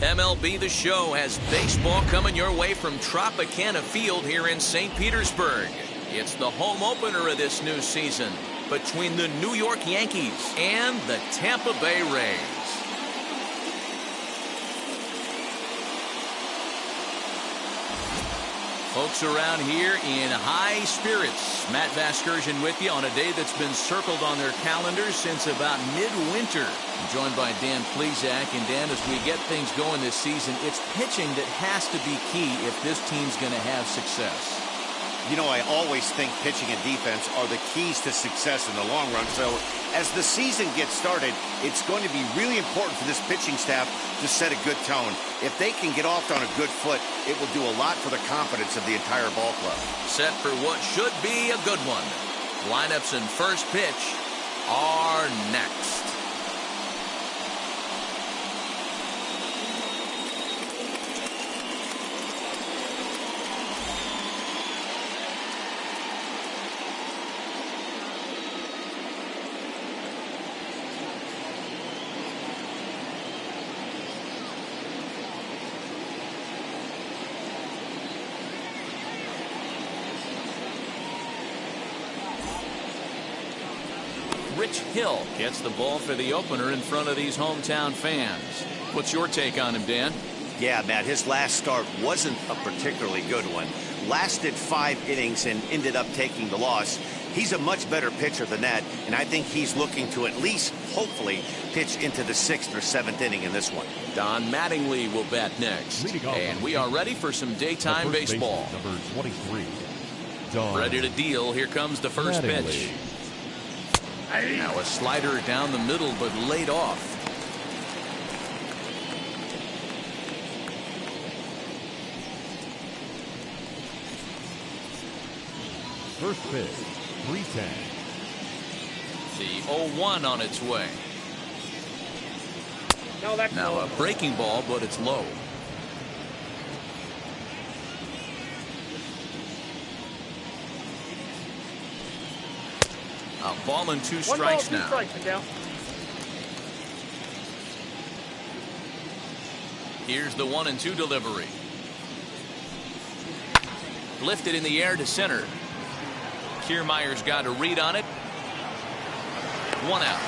MLB The Show has baseball coming your way from Tropicana Field here in St. Petersburg. It's the home opener of this new season between the New York Yankees and the Tampa Bay Rays. Folks around here in high spirits. Matt Vasgersian with you on a day that's been circled on their calendars since about midwinter. I'm joined by Dan Plesac. And Dan, as we get things going this season, it's pitching that has to be key if this team's going to have success. You know, I always think pitching and defense are the keys to success in the long run. So as the season gets started, it's going to be really important for this pitching staff to set a good tone. If they can get off on a good foot, it will do a lot for the confidence of the entire ball club. Set for what should be a good one. Lineups and first pitch are next. Hill gets the ball for the opener in front of these hometown fans. What's your take on him, Dan? Yeah, Matt, his last start wasn't a particularly good one. Lasted 5 innings and ended up taking the loss. He's a much better pitcher than that, and I think he's looking to at least, hopefully, pitch into the 6th or 7th inning in this one. Don Mattingly will bat next. And we are ready for some daytime baseball. Number 23. Ready to deal. Here comes the first pitch. Now a slider down the middle, but laid off. First pitch, 3-10. The 0-1 on its way. Now a breaking ball, but it's low. A ball and 2 strikes now. Here's the 1-2 delivery. Lifted in the air to center. Kiermeier's got a read on it. 1 out.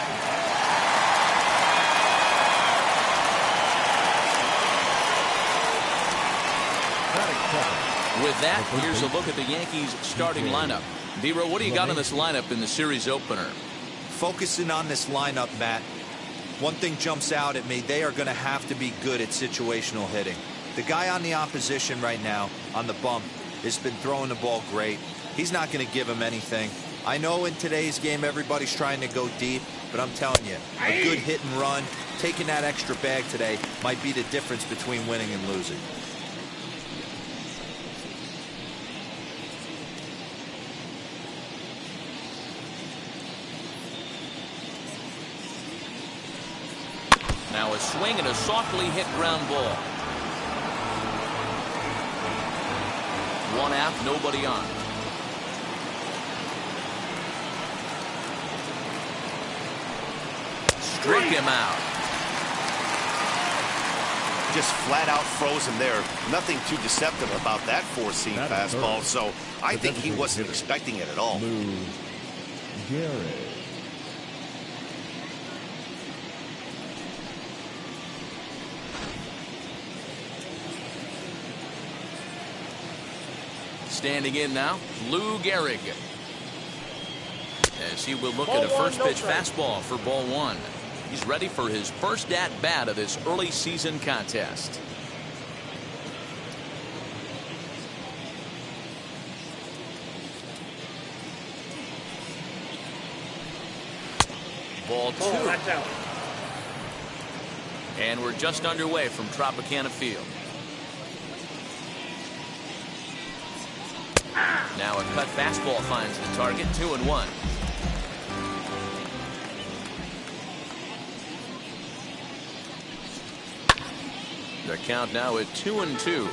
With that, here's a look at the Yankees starting lineup. D-Row, what do you got on this lineup in the series opener? Focusing on this lineup, Matt, one thing jumps out at me. They are going to have to be good at situational hitting. The guy on the opposition right now on the bump has been throwing the ball great. He's not going to give him anything. I know in today's game everybody's trying to go deep, but I'm telling you, a good hit and run, taking that extra bag today might be the difference between winning and losing. Now a swing and a softly hit ground ball. 1 out, nobody on. Struck him out. Just flat out froze him there. Nothing too deceptive about that 4-seam fastball, so I think he wasn't expecting it at all. Gehrig. Standing in now, Lou Gehrig. As he will look at a first pitch fastball for ball 1. He's ready for his first at bat of this early season contest. Ball 2. And we're just underway from Tropicana Field. Now a cut fastball finds the target. 2-1. The count now at 2-2.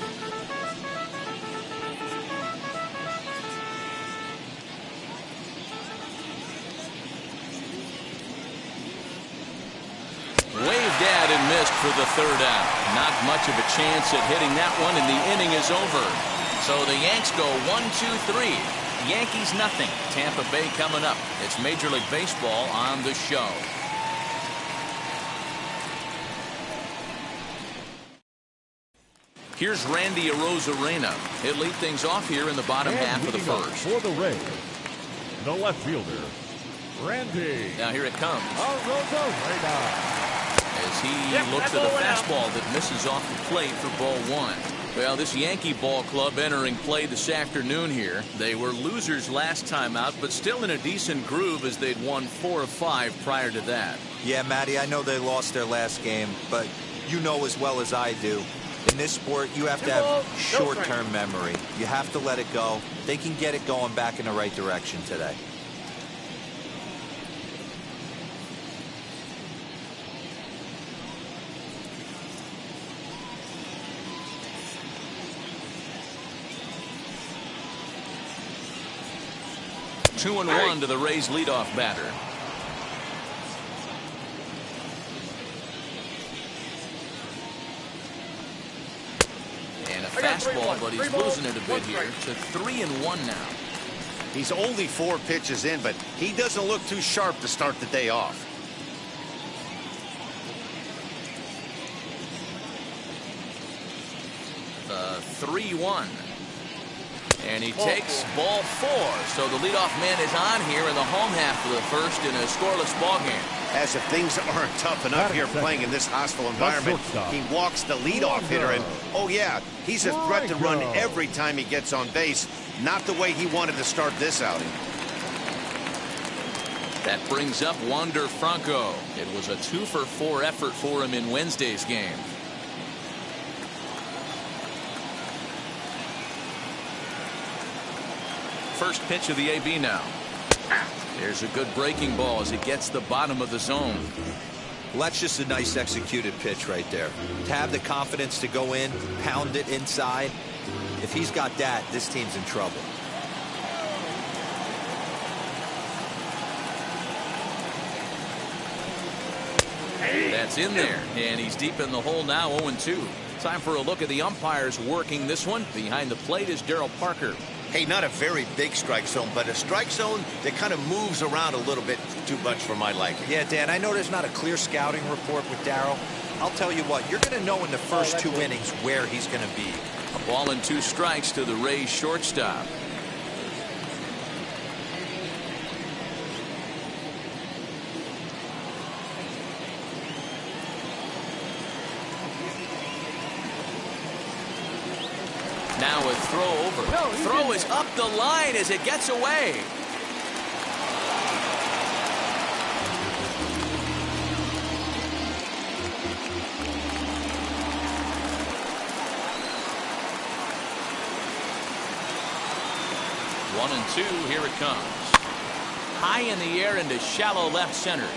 Waved at and risk for the third out. Not much of a chance at hitting that one, and the inning is over. So the Yanks go 1-2-3. Yankees nothing. Tampa Bay coming up. It's Major League Baseball on the show. Here's Randy Arozarena. He'll lead things off here in the bottom half of the first. For the Rays, the left fielder, Randy. Now here it comes. Arozarena. As he looks at a fastball that misses off the plate for ball one. Well, this Yankee ball club entering play this afternoon here. They were losers last time out, but still in a decent groove as they'd won 4 of 5 prior to that. Yeah, Matty, I know they lost their last game, but you know as well as I do, in this sport, you have to have short-term memory. You have to let it go. They can get it going back in the right direction today. Two and one to the Rays leadoff batter. And a fastball, but he's losing it a bit here. To 3-1 now. He's only 4 pitches in, but he doesn't look too sharp to start the day off. The 3-1. And he takes ball 4. So the leadoff man is on here in the home half of the first in a scoreless ball game. As if things aren't tough enough here playing in this hostile environment, he walks the leadoff hitter, and oh yeah, he's a threat to run every time he gets on base. Not the way he wanted to start this outing. That brings up Wander Franco. It was a 2-for-4 effort for him in Wednesday's game. First pitch of the AB now. There's a good breaking ball as it gets the bottom of the zone. Well, that's just a nice executed pitch right there. To have the confidence to go in, pound it inside. If he's got that, this team's in trouble. That's in there, and he's deep in the hole now, 0-2. Time for a look at the umpires working this one. Behind the plate is Darryl Parker. Hey, not a very big strike zone, but a strike zone that kind of moves around a little bit too much for my liking. Yeah, Dan, I know there's not a clear scouting report with Darryl. I'll tell you what, you're going to know in the first 2 innings where he's going to be. A ball and 2 strikes to the Rays shortstop. Now a throw over. Throw is up the line as it gets away. One and 2. Here it comes. High in the air into shallow left center.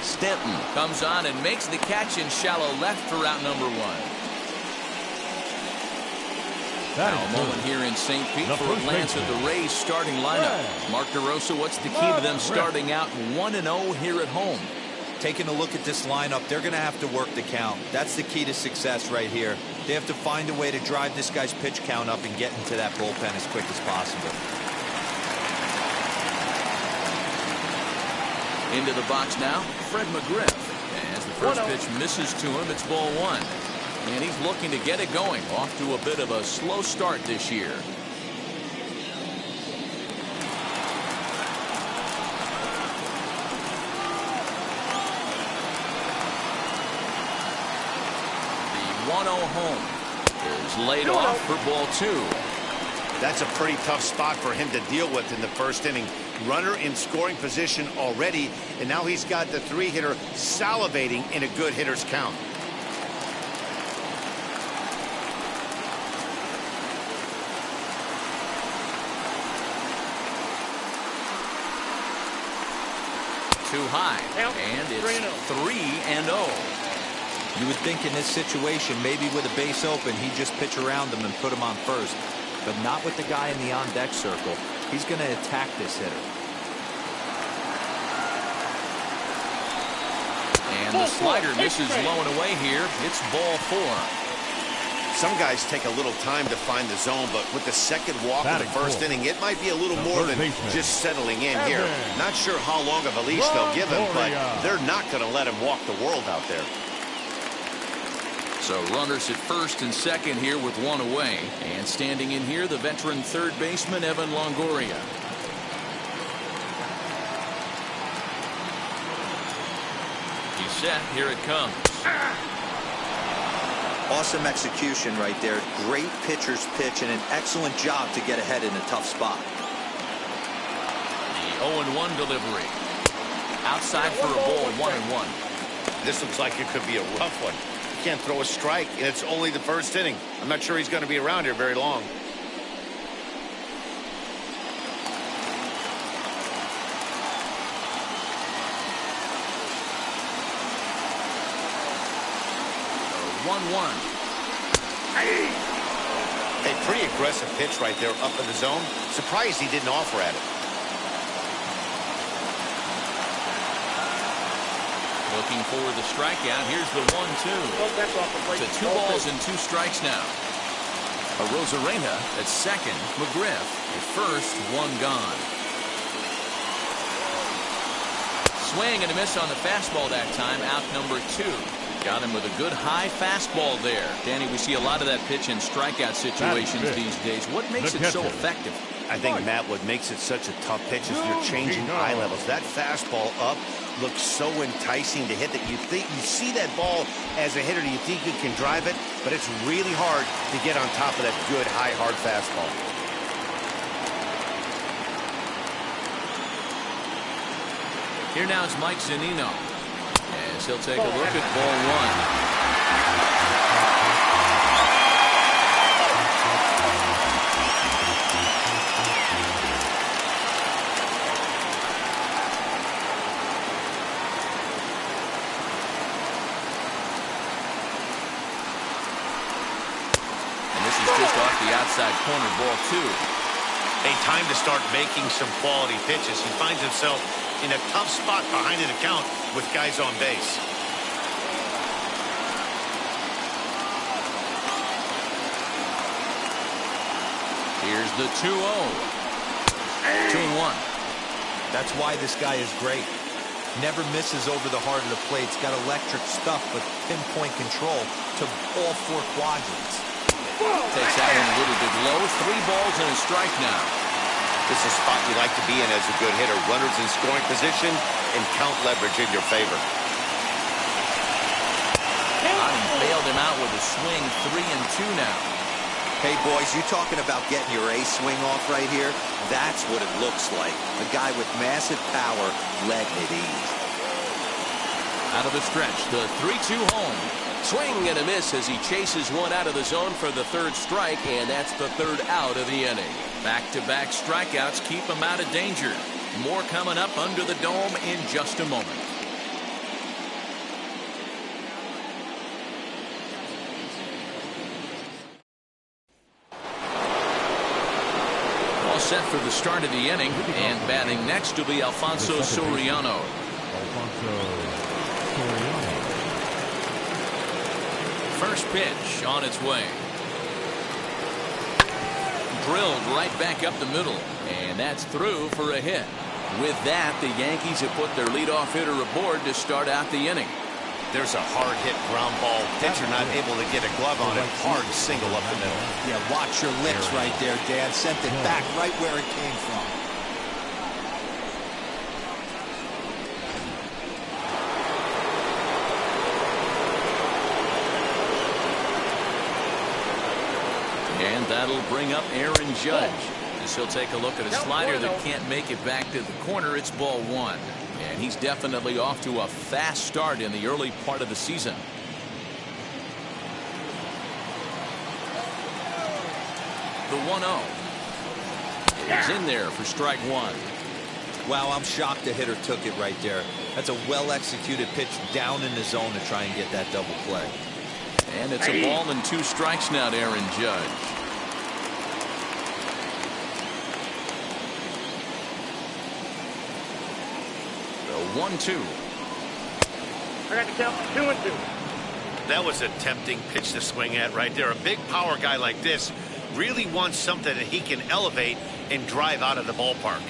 Stanton comes on and makes the catch in shallow left for out number 1. Now a moment here in St. Pete for a glance at the Rays starting lineup. Mark DeRosa, what's the key to them starting out 1-0 here at home? Taking a look at this lineup, they're going to have to work the count. That's the key to success right here. They have to find a way to drive this guy's pitch count up and get into that bullpen as quick as possible. Into the box now, Fred McGriff. As the first pitch misses to him, it's ball 1. And he's looking to get it going. Off to a bit of a slow start this year. The 1-0 home is laid off for ball 2. That's a pretty tough spot for him to deal with in the first inning. Runner in scoring position already, and now he's got the 3-hitter salivating in a good hitter's count. Too high, and it's 3-0. You would think in this situation, maybe with a base open, he'd just pitch around him and put him on first. But not with the guy in the on-deck circle. He's going to attack this hitter. And And the slider misses low and away here. It's ball 4. Some guys take a little time to find the zone, but with the second walk of the first inning, it might be a little more than just settling in here. Not sure how long of a leash they'll give him, but they're not going to let him walk the world out there. So runners at first and second here with one away. And standing in here, the veteran third baseman, Evan Longoria. He's set. Here it comes. Awesome execution right there. Great pitcher's pitch and an excellent job to get ahead in a tough spot. The 0-1 delivery. Outside for a ball, 1-1. This looks like it could be a rough one. He can't throw a strike, and it's only the first inning. I'm not sure he's going to be around here very long. A pretty aggressive pitch right there up in the zone. Surprised he didn't offer at it. Looking for the strikeout. Here's the 1-2. To 2 balls and 2 strikes now. A Rosarena at second. McGriff at first. 1 gone. Swing and a miss on the fastball that time. Out number 2. Got him with a good high fastball there. Danny, we see a lot of that pitch in strikeout situations these days. What makes it so effective? I think, Matt, what makes it such a tough pitch is you're changing eye levels. That fastball up looks so enticing to hit that you see that ball as a hitter, you think you can drive it, but it's really hard to get on top of that good, high, hard fastball. Here now is Mike Zunino. As he'll take a look at ball 1. Off the outside corner, ball 2. A time to start making some quality pitches. He finds himself in a tough spot behind an account with guys on base. Here's the 2-0. 2-1. That's why this guy is great. Never misses over the heart of the plate. He's got electric stuff, but pinpoint control to all 4 quadrants. Takes that one a little bit low. 3 balls and a strike now. This is a spot you like to be in as a good hitter. Runners in scoring position and count leverage in your favor. He bailed him out with a swing. 3-2 now. Hey, boys, you talking about getting your A swing off right here? That's what it looks like. A guy with massive power letting it ease. Out of the stretch, the 3-2 home. Swing and a miss as he chases one out of the zone for the 3rd strike, and that's the 3rd out of the inning. Back-to-back strikeouts keep him out of danger. More coming up under the dome in just a moment. All set for the start of the inning, and batting next will be Alfonso Soriano. First pitch on its way. Drilled right back up the middle, and that's through for a hit. With that, the Yankees have put their leadoff hitter aboard to start out the inning. There's a hard hit ground ball. Pitcher not able to get a glove on it. Hard single up the middle. Yeah, watch your lips right there, Dan. Sent it back right where it came from. And that'll bring up Aaron Judge, as he'll take a look at a slider that can't make it back to the corner. It's ball 1. And he's definitely off to a fast start in the early part of the season. The 1-0 is in there for strike 1. Wow, I'm shocked the hitter took it right there. That's a well-executed pitch down in the zone to try and get that double play. And it's a ball and 2 strikes now to Aaron Judge. The 1-2. I got the count 2-2. That was a tempting pitch to swing at right there. A big power guy like this really wants something that he can elevate and drive out of the ballpark.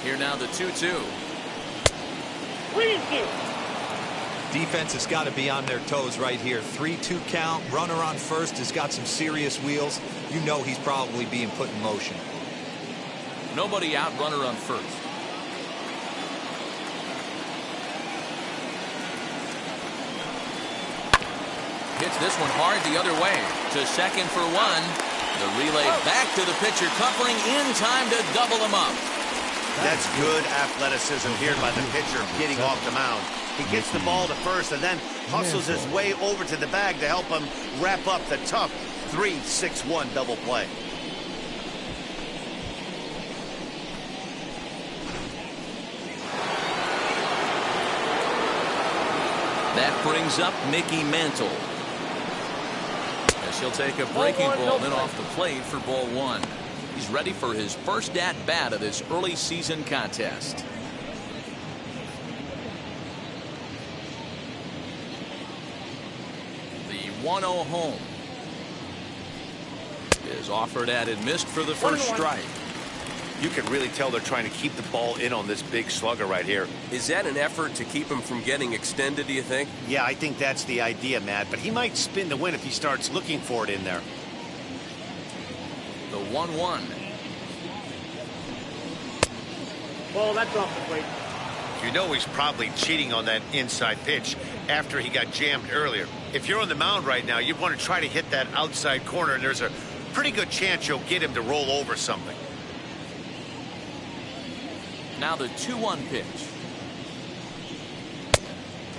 Here now the 2-2. 3-2. Defense has got to be on their toes right here. 3-2 count. Runner on first has got some serious wheels. You know he's probably being put in motion. Nobody out, runner on first. Hits this one hard the other way. To second for one. The relay back to the pitcher, covering in time to double him up. That's good athleticism here by the pitcher getting off the mound. He gets the ball to first and then hustles his way over to the bag to help him wrap up the tough 3-6-1 double play. That brings up Mickey Mantle. As he'll take a breaking ball in off the plate for ball one. He's ready for his first at-bat of this early season contest. The 1-0 home is offered at and missed for the first strike. You can really tell they're trying to keep the ball in on this big slugger right here. Is that an effort to keep him from getting extended, do you think? Yeah, I think that's the idea, Matt. But he might spin the win if he starts looking for it in there. The 1-1. Ball, that's off the plate. You know he's probably cheating on that inside pitch after he got jammed earlier. If you're on the mound right now, you want to try to hit that outside corner, and there's a pretty good chance you'll get him to roll over something. Now the 2-1 pitch.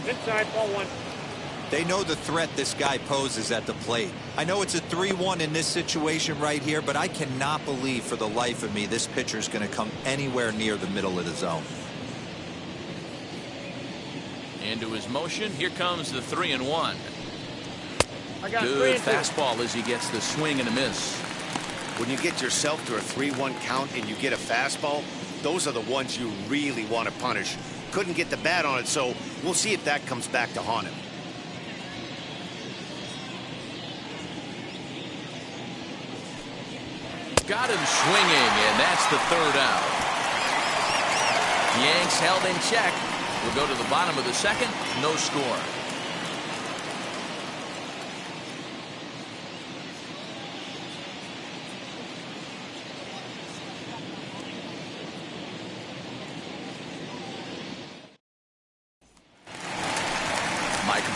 Inside, ball one. They know the threat this guy poses at the plate. I know it's a 3-1 in this situation right here, but I cannot believe for the life of me this pitcher's going to come anywhere near the middle of the zone. Into his motion. Here comes the 3-1. I got Good 3-2. fastball as he gets the swing and a miss. When you get yourself to a 3-1 count and you get a fastball, those are the ones you really want to punish. Couldn't get the bat on it, so we'll see if that comes back to haunt him. Got him swinging, and that's the third out. Yanks held in check. We'll go to the bottom of the second. No score.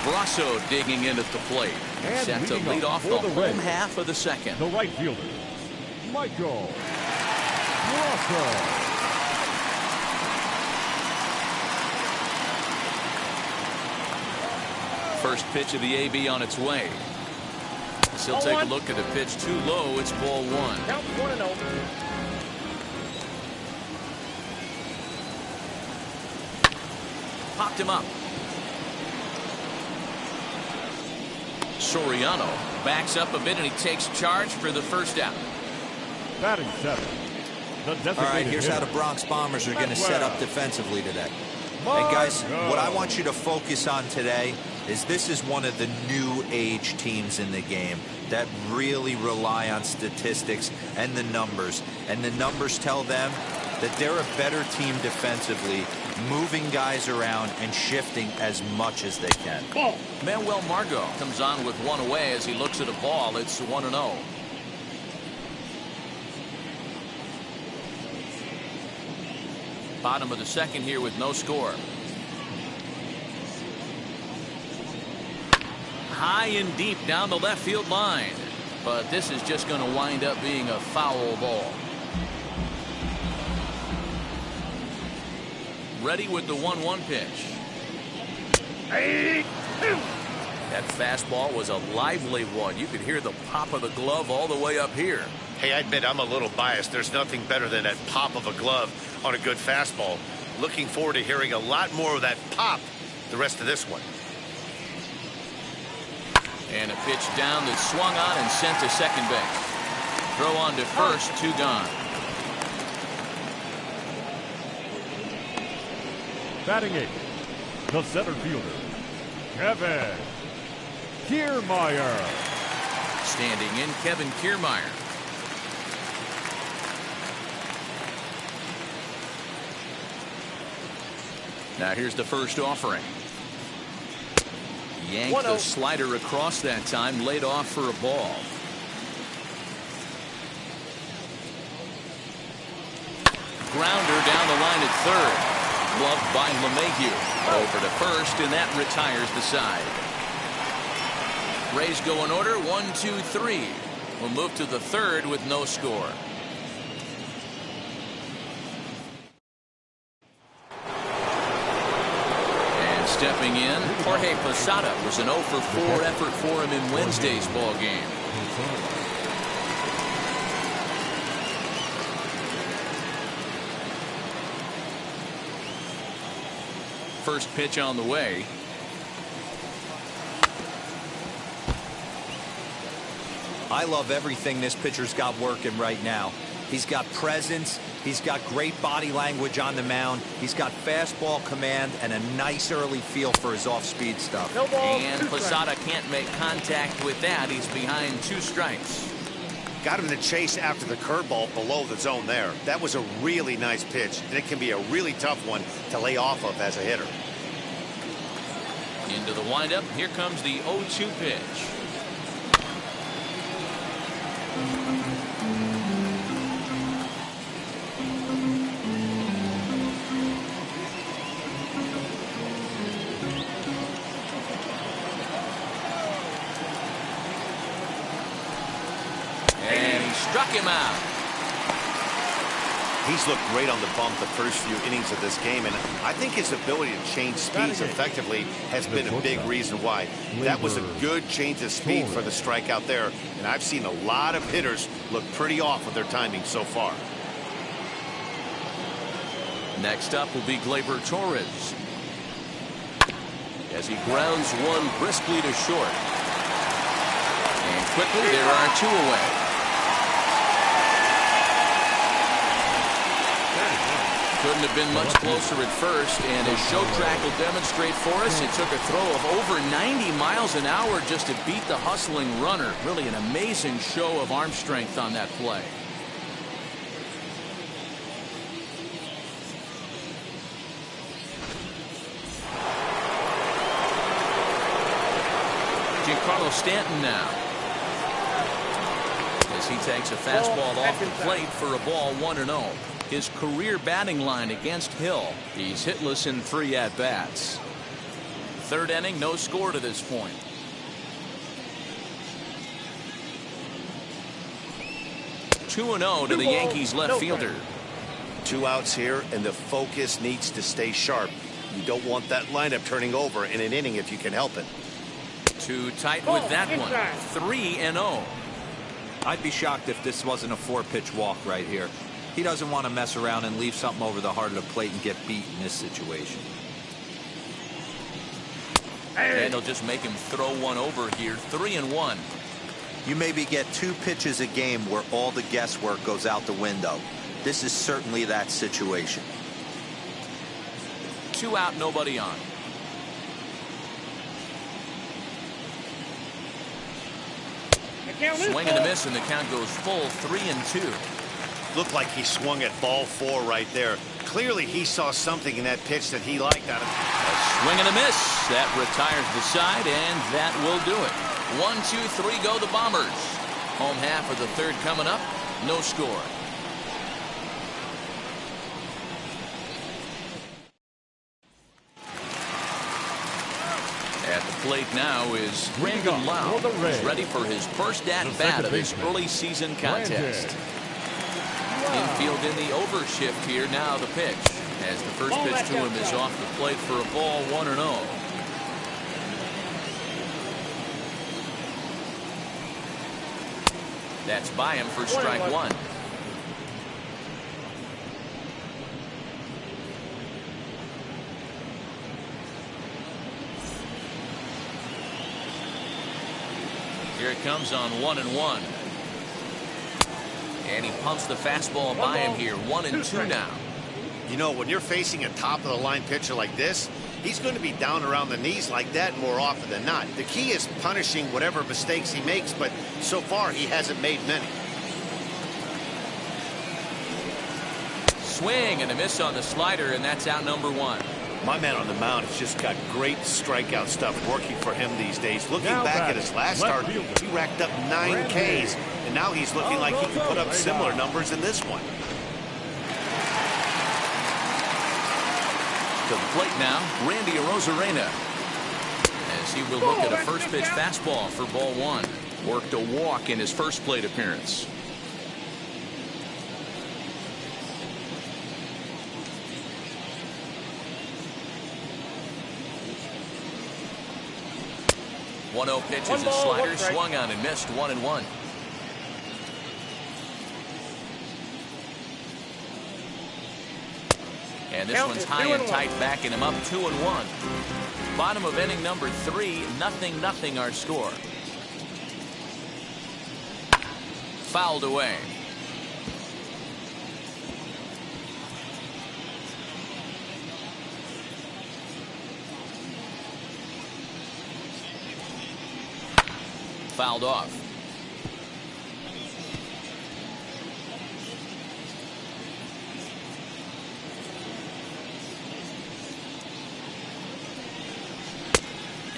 Brasso digging in at the plate. And Set to leading lead up off for the the home Reds, half of the second. the right fielder, Michael Brasso. First pitch of the AB on its way. He'll take a look at the pitch too low. It's ball one. Count 1-0. Popped him up. Soriano backs up a bit and he takes charge for the first out. Batting seven. All right, here's how the Bronx Bombers are going to set up defensively today. And guys, what I want you to focus on today is this is one of the new age teams in the game that really rely on statistics and the numbers. And the numbers tell them that they're a better team defensively, moving guys around and shifting as much as they can. Manuel Margot comes on with one away as he looks at a ball. It's 1-0. Bottom of the second here with no score. High and deep down the left field line. But this is just going to wind up being a foul ball. Ready with the 1-1 pitch. That fastball was a lively one. You could hear the pop of the glove all the way up here. Hey, I admit I'm a little biased. There's nothing better than that pop of a glove on a good fastball. Looking forward to hearing a lot more of that pop the rest of this one. And a pitch down that's swung on and sent to second base. Throw on to first, 2 gone. Batting 8, the center fielder, Kevin Kierme. Standing in, Kevin Kierme. Now here's the first offering. Yanked the slider across that time, laid off for a ball. Grounder down the line at third. Gloved by LeMahieu. Over to first, and that retires the side. Rays go in order, 1, 2, 3. We'll move to the third with no score. And stepping in, Jorge Posada was an 0 for 4 effort for him in Wednesday's ball game. First pitch on the way. I love everything this pitcher's got working right now. He's got presence. He's got great body language on the mound. He's got fastball command and a nice early feel for his off-speed stuff. No ball, and Posada can't make contact with that. He's behind 2 strikes. Got him to chase after the curveball below the zone there. That was a really nice pitch, and it can be a really tough one to lay off of as a hitter. Into the windup. Here comes the 0-2 pitch. Struck him out. He's looked great on the bump the first few innings of this game, and I think his ability to change speeds effectively has been a big reason why. That was a good change of speed for the strikeout there, and I've seen a lot of hitters look pretty off with their timing so far. Next up will be Gleyber Torres as he grounds one briskly to short. And quickly there are 2 away. Couldn't have been much closer at first, and as show track will demonstrate for us, it took a throw of over 90 miles an hour just to beat the hustling runner. Really an amazing show of arm strength on that play. Giancarlo Stanton now, as he takes a fastball off the plate for a ball, 1-0. His career batting line against Hill. He's hitless in 3 at-bats. Third inning, no score to this point. Two and 0 to the Yankees left fielder. 2 outs here, and the focus needs to stay sharp. You don't want that lineup turning over in an inning if you can help it. Too tight with that one. 3-0. I'd be shocked if this wasn't a 4-pitch walk right here. He doesn't want to mess around and leave something over the heart of the plate and get beat in this situation. And they'll just make him throw one over here. 3-1. You maybe get 2 pitches a game where all the guesswork goes out the window. This is certainly that situation. 2 out, nobody on. Swing and a miss, and the count goes full. 3-2. Looked like he swung at ball 4 right there. Clearly he saw something in that pitch that he liked out of it. A swing and a miss. That retires the side, and that will do it. 1, 2, 3 go the Bombers. Home half of the third coming up. No score. At the plate now is Brandon Lau. He's ready for his first at-bat of this early season contest. Infield in the overshift here. Now the pitch, as the first pitch to him is off the plate for a ball, 1-0. That's by him for strike 1. Here it comes on 1-1. And he pumps the fastball by him here. 1-2 now. You know, when you're facing a top-of-the-line pitcher like this, he's going to be down around the knees like that more often than not. The key is punishing whatever mistakes he makes, but so far he hasn't made many. Swing and a miss on the slider, and that's out number one. My man on the mound has just got great strikeout stuff working for him these days. Looking Now back at batting, his last left start, fielder. he racked up 9 Ks, and now he's looking like he can put up similar numbers in this one. To the plate now, Randy Arozarena, as he will look at a first pitch fastball for ball one. Worked a walk in his first plate appearance. One 0 pitch is a slider, swung on and missed. 1-1. And this one's high and tight, backing him up. 2-1. Bottom of inning number 3, 0-0 our score. Fouled away. Fouled off.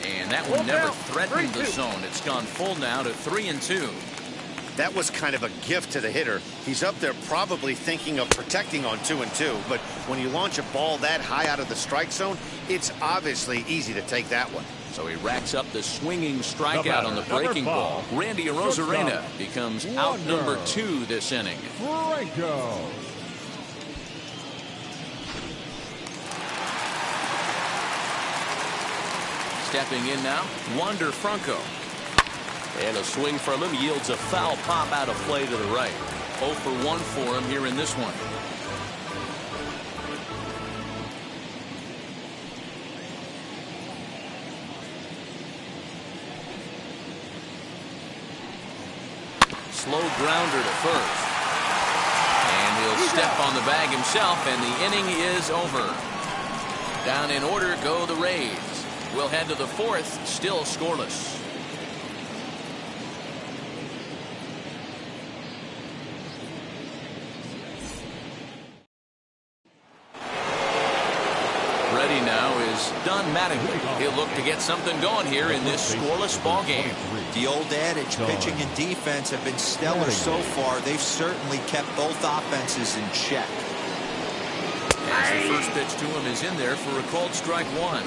And that one never threatened the zone. It's gone full now to 3-2. That was kind of a gift to the hitter. He's up there probably thinking of protecting on 2-2, but when you launch a ball that high out of the strike zone, it's obviously easy to take that one. So he racks up the swinging strikeout on the breaking ball. Randy Arozarena becomes out number 2 this inning. Franco. Stepping in now, Wander Franco. And a swing from him yields a foul pop out of play to the right. 0 for 1 for him here in this one. Slow grounder to first. And he'll step on the bag himself, and the inning is over. Down in order go the Rays. We'll head to the 4th, still scoreless. Ready now is Don Mattingly. He'll look to get something going here in this scoreless ball game. The old adage, pitching and defense have been stellar so far. They've certainly kept both offenses in check. As the first pitch to him is in there for a called strike 1.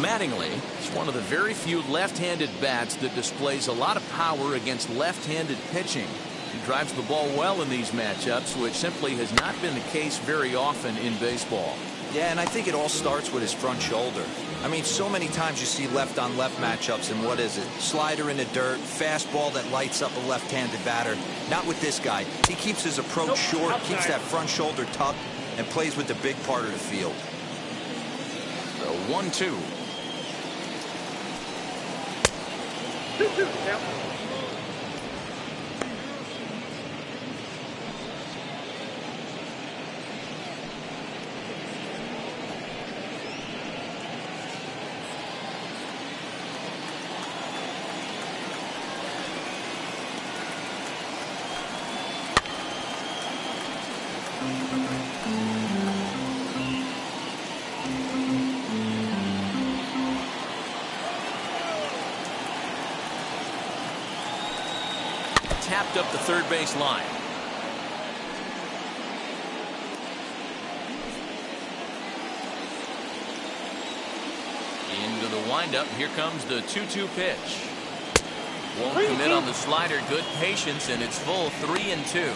Mattingly is one of the very few left-handed bats that displays a lot of power against left-handed pitching. He drives the ball well in these matchups, which simply has not been the case very often in baseball. Yeah, and I think it all starts with his front shoulder. I mean, so many times you see left-on-left matchups, and what is it? Slider in the dirt, fastball that lights up a left-handed batter. Not with this guy. He keeps his approach short, keeps that front shoulder tucked, and plays with the big part of the field. So 1-2. 2-2. Yep. Tapped up the third base line. Into the windup. Here comes the 2-2 pitch. Won't commit on the slider. Good patience, and it's full 3-2.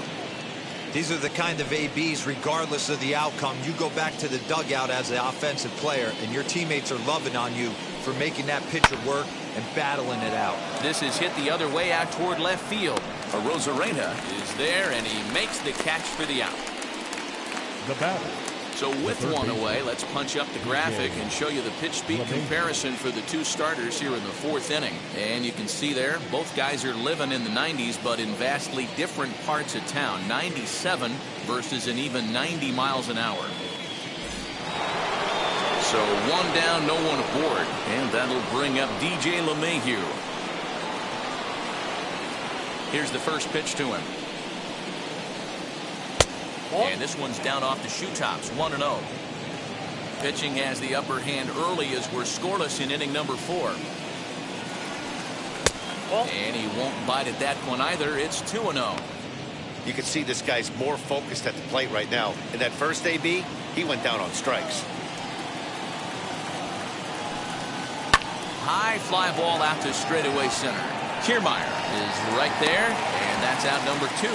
These are the kind of ABs, regardless of the outcome. You go back to the dugout as the offensive player, and your teammates are loving on you for making that pitcher work and battling it out. This is hit the other way out toward left field. Arozarena is there, and he makes the catch for the out. The batter. So with one away, let's punch up the graphic and show you the pitch speed comparison for the two starters here in the 4th inning. And you can see there, both guys are living in the 90s, but in vastly different parts of town. 97 versus an even 90 miles an hour. So one down, no one aboard. And that'll bring up DJ LeMahieu. Here's the first pitch to him. And this one's down off the shoe tops, 1-0. Pitching has the upper hand early as we're scoreless in inning number 4. And he won't bite at that one either. It's 2-0. You can see this guy's more focused at the plate right now. In that first AB, he went down on strikes. High fly ball out to straightaway center. Kierme is right there, and that's out number 2.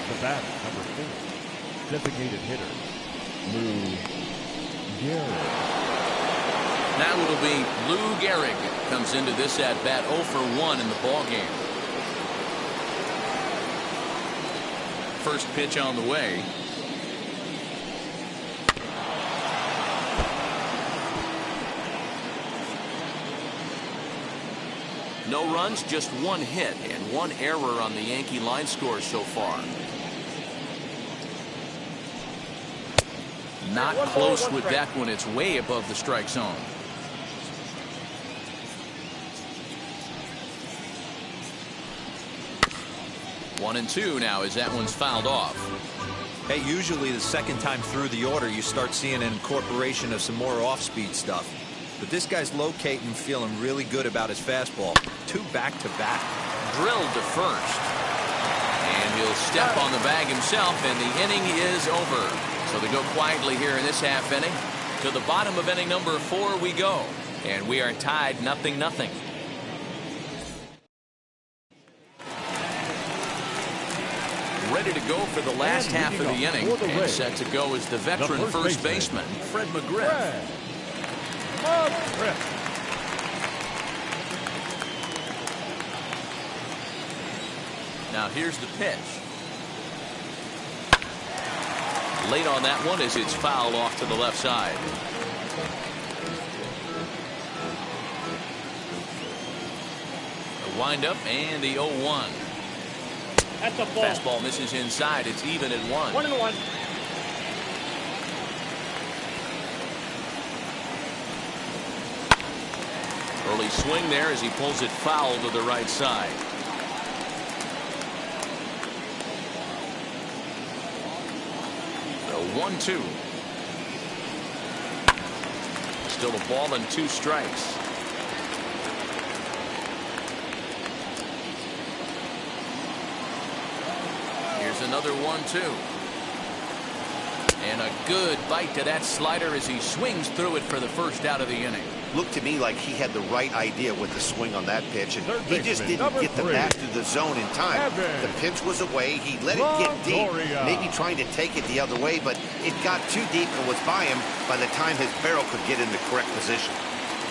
The bat, number 4, designated hitter, Gehrig. Now it'll be Lou Gehrig comes into this at bat 0 for 1 in the ball game. First pitch on the way. No runs, just 1 hit and 1 error on the Yankee line score so far. Not close with that one. It's way above the strike zone. 1-2 now as that one's fouled off. Hey, usually the second time through the order you start seeing an incorporation of some more off-speed stuff. But this guy's locating, feeling really good about his fastball. 2 back-to-back. Drilled to first. And he'll step on the bag himself, and the inning is over. So they go quietly here in this half inning. To the bottom of inning number 4 we go. And we are tied 0-0. Ready to go for the last half of the inning. And set to go is the veteran first baseman, Fred McGriff. Now here's the pitch. Late on that one as it's fouled off to the left side. The windup and the 0-1. That's a ball. Fastball misses inside. It's even at 1. 1-1. Early swing there as he pulls it foul to the right side. The 1-2. Still a ball and 2 strikes. Here's another 1-2. And a good bite to that slider as he swings through it for the first out of the inning. Looked to me like he had the right idea with the swing on that pitch, and he just didn't get the bat through the zone in time. The pitch was away. He let it get deep, maybe trying to take it the other way, but it got too deep and was by him by the time his barrel could get in the correct position.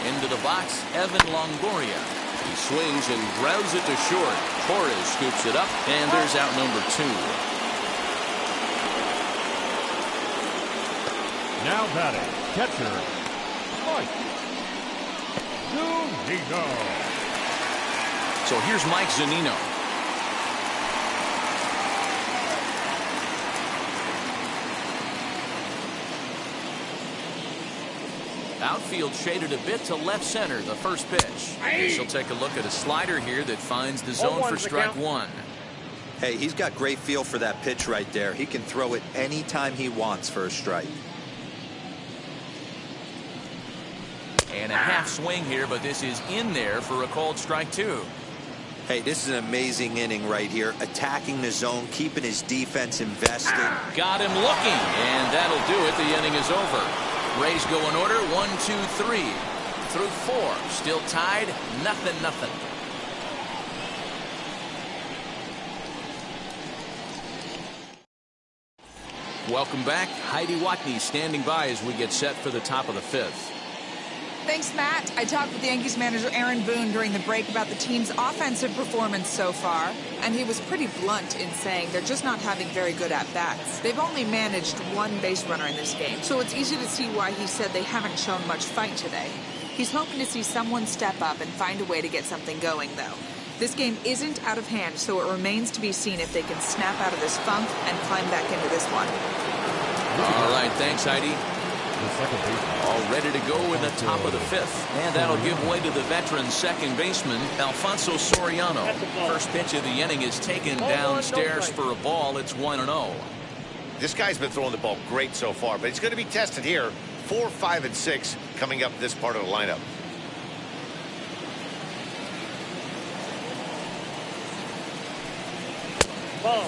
Into the box, Evan Longoria. He swings and grounds it to short. Torres scoops it up, and there's out number 2. Now batting, catcher, Mike Zunino. So here's Mike Zunino. Outfield shaded a bit to left center, the first pitch. She'll take a look at a slider here that finds the zone for strike 1. Hey, he's got great feel for that pitch right there. He can throw it anytime he wants for a strike. And a half swing here, but this is in there for a called strike 2. Hey, this is an amazing inning right here. Attacking the zone, keeping his defense invested. Got him looking, and that'll do it. The inning is over. Rays go in order, 1, 2, 3 through 4. Still tied, 0-0. Welcome back. Heidi Watney standing by as we get set for the top of the 5th. Thanks, Matt. I talked with the Yankees manager Aaron Boone during the break about the team's offensive performance so far, and he was pretty blunt in saying they're just not having very good at-bats. They've only managed 1 base runner in this game, so it's easy to see why he said they haven't shown much fight today. He's hoping to see someone step up and find a way to get something going, though. This game isn't out of hand, so it remains to be seen if they can snap out of this funk and climb back into this one. All right, thanks, Heidi. The second baseman. All ready to go in the top of the fifth. And that'll give way to the veteran second baseman, Alfonso Soriano. First pitch of the inning is taken downstairs for a ball. It's 1-0. This guy's been throwing the ball great so far, but he's going to be tested here. 4, 5, and 6 coming up this part of the lineup.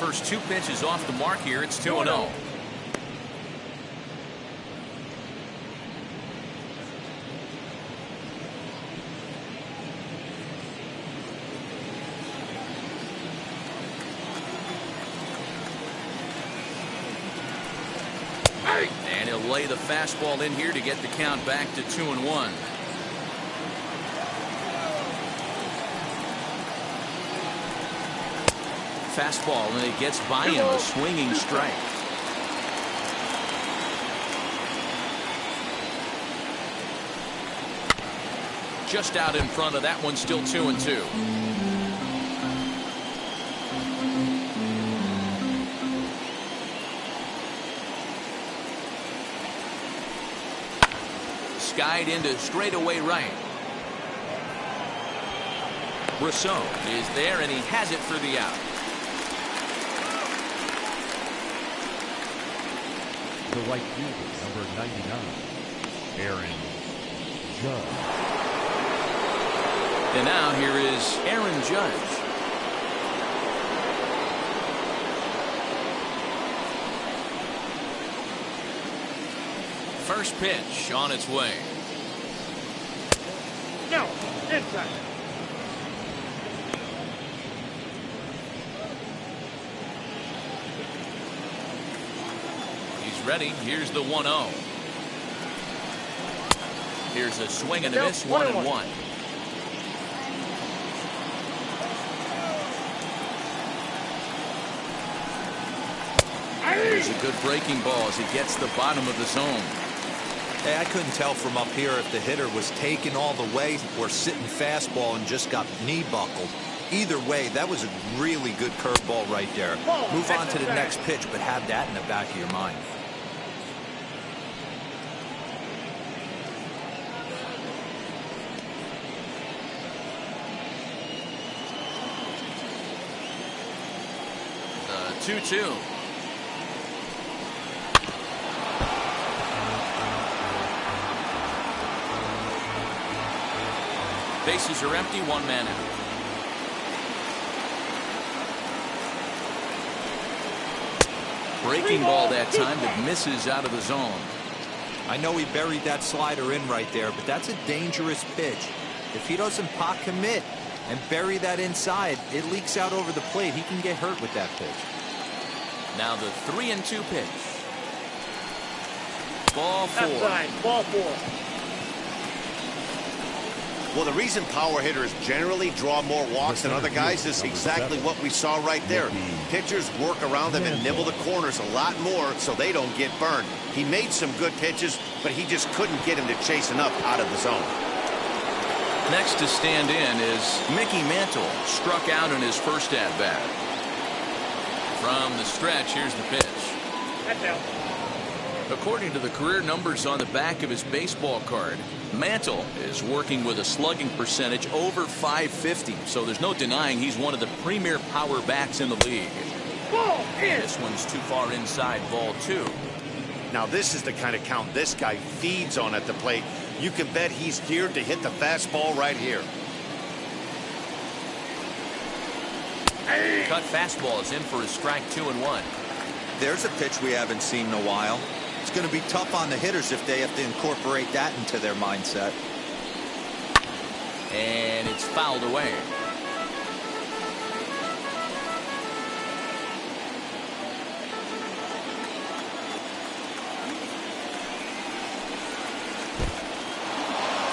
First two pitches off the mark here. It's 2-0. And he'll lay the fastball in here to get the count back to 2-1. Fastball, and it gets by him, a swinging strike. Just out in front of that one, still 2-2. Skied into straightaway right. Rousseau is there, and he has it for the out. The right fielder, number 99, Aaron Judge. And now here is Aaron Judge. First pitch on its way. No, inside. He's ready. Here's the 1-0. Here's a swing and a miss. 1-1. Here's a good breaking ball as he gets the bottom of the zone. Hey, I couldn't tell from up here if the hitter was taken all the way or sitting fastball and just got knee buckled. Either way, that was a really good curveball right there. Move on to the next pitch, but have that in the back of your mind. The 2-2. Bases are empty, one man out. Breaking ball that time that misses out of the zone. I know he buried that slider in right there, but that's a dangerous pitch. If he doesn't pot commit and bury that inside, it leaks out over the plate. He can get hurt with that pitch. Now the 3-2 pitch. Ball 4. Outside, ball 4. Well, the reason power hitters generally draw more walks than other guys is exactly what we saw right there. Pitchers work around them and nibble the corners a lot more so they don't get burned. He made some good pitches, but he just couldn't get him to chase enough out of the zone. Next to stand in is Mickey Mantle. Struck out in his first at-bat. From the stretch, here's the pitch. That's out. According to the career numbers on the back of his baseball card, Mantle is working with a slugging percentage over .550, so there's no denying he's one of the premier power bats in the league. Ball in. This one's too far inside, ball 2. Now, this is the kind of count this guy feeds on at the plate. You can bet he's geared to hit the fastball right here. Cut fastball is in for a strike, 2-1. There's a pitch we haven't seen in a while. It's going to be tough on the hitters if they have to incorporate that into their mindset. And it's fouled away.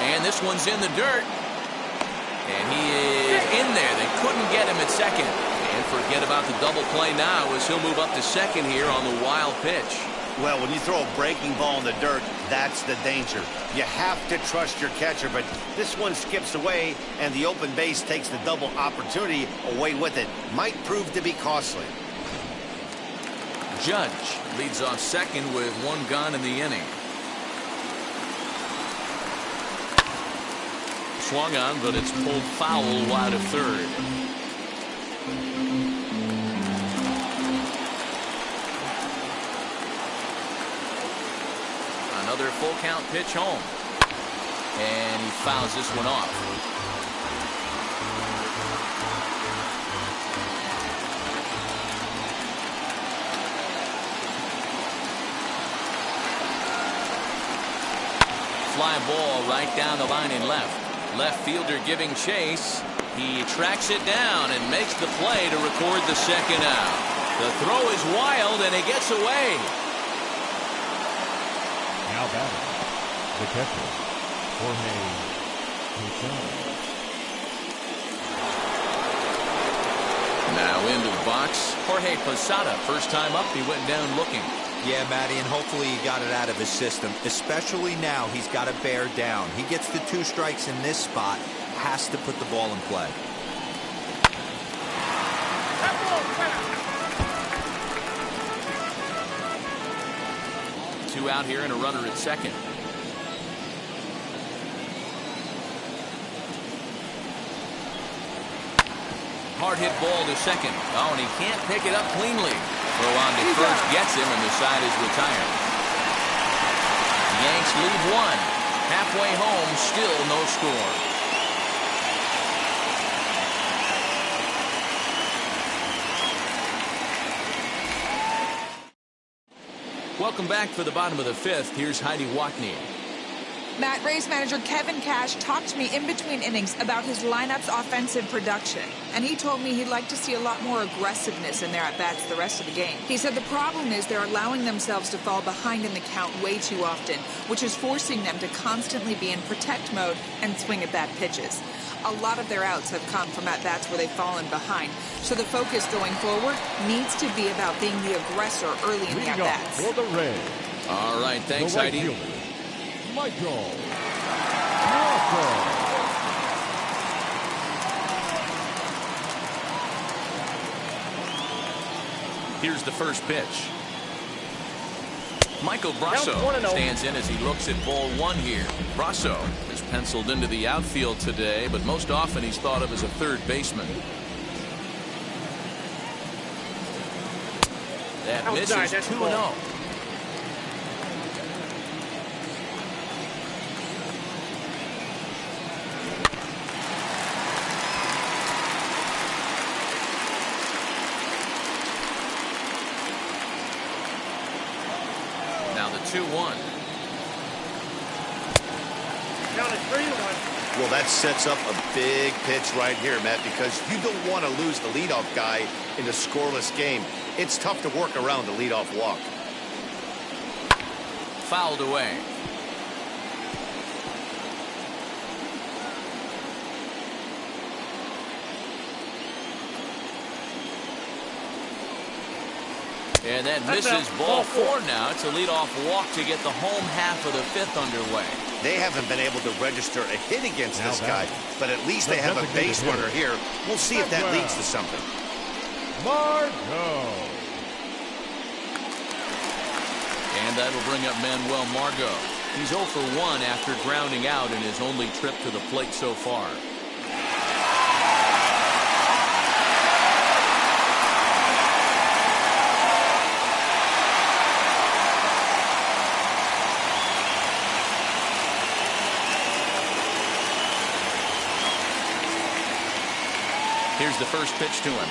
And this one's in the dirt. And he is in there. They couldn't get him at second. And forget about the double play now as he'll move up to second here on the wild pitch. Well, when you throw a breaking ball in the dirt, that's the danger. You have to trust your catcher, but this one skips away, and the open base takes the double opportunity away with it. Might prove to be costly. Judge leads off second with one gone in the inning. Swung on, but it's pulled foul wide of third. Another full count pitch home. And he fouls this one off. Fly ball right down the line in left. Left fielder giving chase. He tracks it down and makes the play to record the second out. The throw is wild and it gets away. Now batting, the catcher, Jorge Posada. Now into the box, Jorge Posada. First time up, he went down looking. Yeah, Matty, and hopefully he got it out of his system. Especially now, he's got to bear down. He gets the 2 strikes in this spot, has to put the ball in play. Two out here and a runner at second. Hard hit ball to second. Oh, and he can't pick it up cleanly. Throw on to first gets him, and the side is retired. Yanks lead 1. Halfway home, still no score. Welcome back for the bottom of the 5th. Here's Heidi Watney. Matt, Rays manager Kevin Cash talked to me in between innings about his lineup's offensive production, and he told me he'd like to see a lot more aggressiveness in their at-bats the rest of the game. He said the problem is they're allowing themselves to fall behind in the count way too often, which is forcing them to constantly be in protect mode and swing at bad pitches. A lot of their outs have come from at-bats where they've fallen behind, so the focus going forward needs to be about being the aggressor early in the at-bats. For the Rays. All right, thanks, the right Heidi. fielder, Michael Walker. Here's the first pitch. Michael Brasso stands in as he looks at ball 1 here. Brasso is penciled into the outfield today, but most often he's thought of as a third baseman. That misses 2-0. Now the 2-1. Down at 3-1. Well, that sets up a big pitch right here, Matt, because you don't want to lose the leadoff guy in a scoreless game. It's tough to work around the leadoff walk. Fouled away. And that misses ball 4 now. It's a leadoff walk to get the home half of the 5th underway. They haven't been able to register a hit against this guy, but at least they have a base runner here. We'll see if that leads to something. Margot. And that'll bring up Manuel Margot. He's 0 for 1 after grounding out in his only trip to the plate so far. Here's the first pitch to him.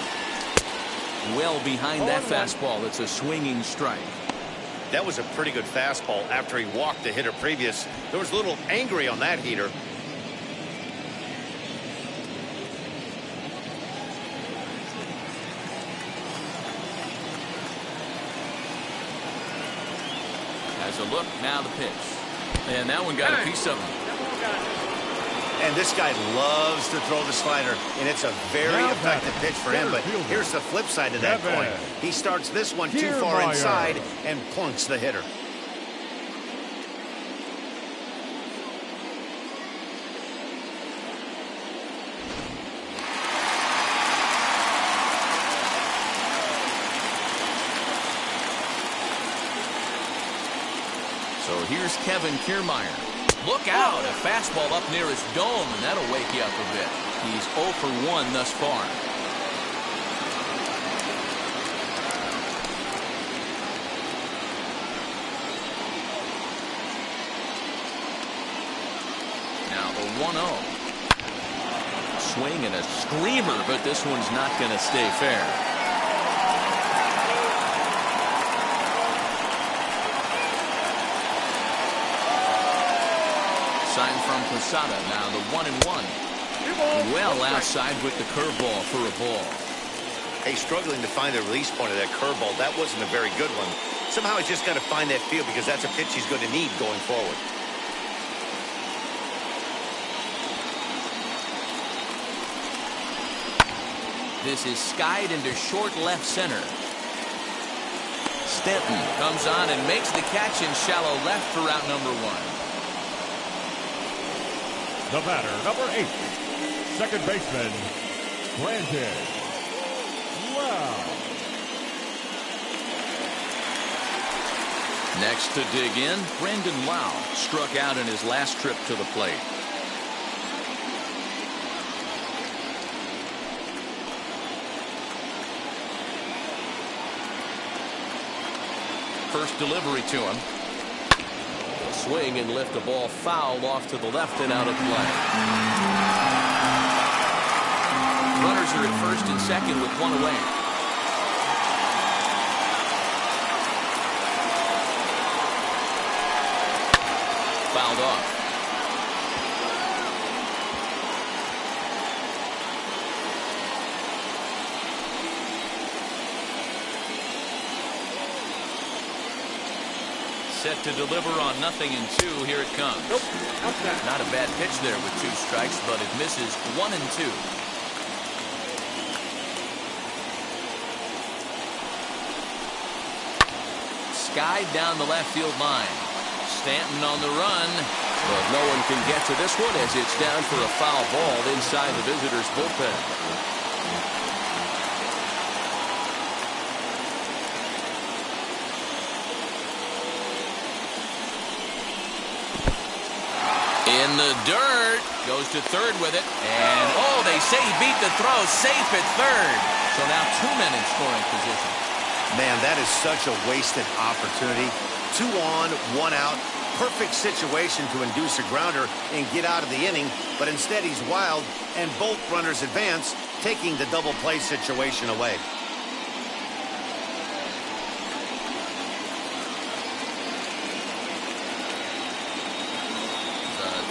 Well behind that fastball. It's a swinging strike. That was a pretty good fastball after he walked the hitter previous. There was a little angry on that heater. Has a look, now the pitch. And that one got a piece of him. And this guy loves to throw the slider, and it's a very effective pitch for him. But here's the flip side of that coin. He starts this one too far inside and plunks the hitter. So here's Kevin Kierme. Look out, a fastball up near his dome, and that'll wake you up a bit. He's 0 for 1 thus far. Now the 1-0. Swing and a screamer, but this one's not going to stay fair. Sign from Posada. Now the 1-1. Well outside with the curveball for a ball. Hey, struggling to find the release point of that curveball. That wasn't a very good one. Somehow he's just got to find that feel because that's a pitch he's going to need going forward. This is skied into short left center. Stanton comes on and makes the catch in shallow left for out number 1. The batter, number 8, second baseman, Mantle. Wow. Next to dig in, Brandon Lau struck out in his last trip to the plate. First delivery to him. Swing and lift the ball foul off to the left and out of play. Runners are at first and second with 1 away. Fouled off. Set to deliver on 0-2. Here it comes. Nope. Not a bad pitch there with 2 strikes, but it misses 1-2. Skied down the left field line. Stanton on the run, but no one can get to this one as it's down for a foul ball inside the visitors' bullpen. In the dirt, goes to third with it, and oh, they say he beat the throw, safe at third. So now 2 men in scoring position. Man, that is such a wasted opportunity. 2 on, 1 out. Perfect situation to induce a grounder and get out of the inning, but instead he's wild, and both runners advance, taking the double play situation away.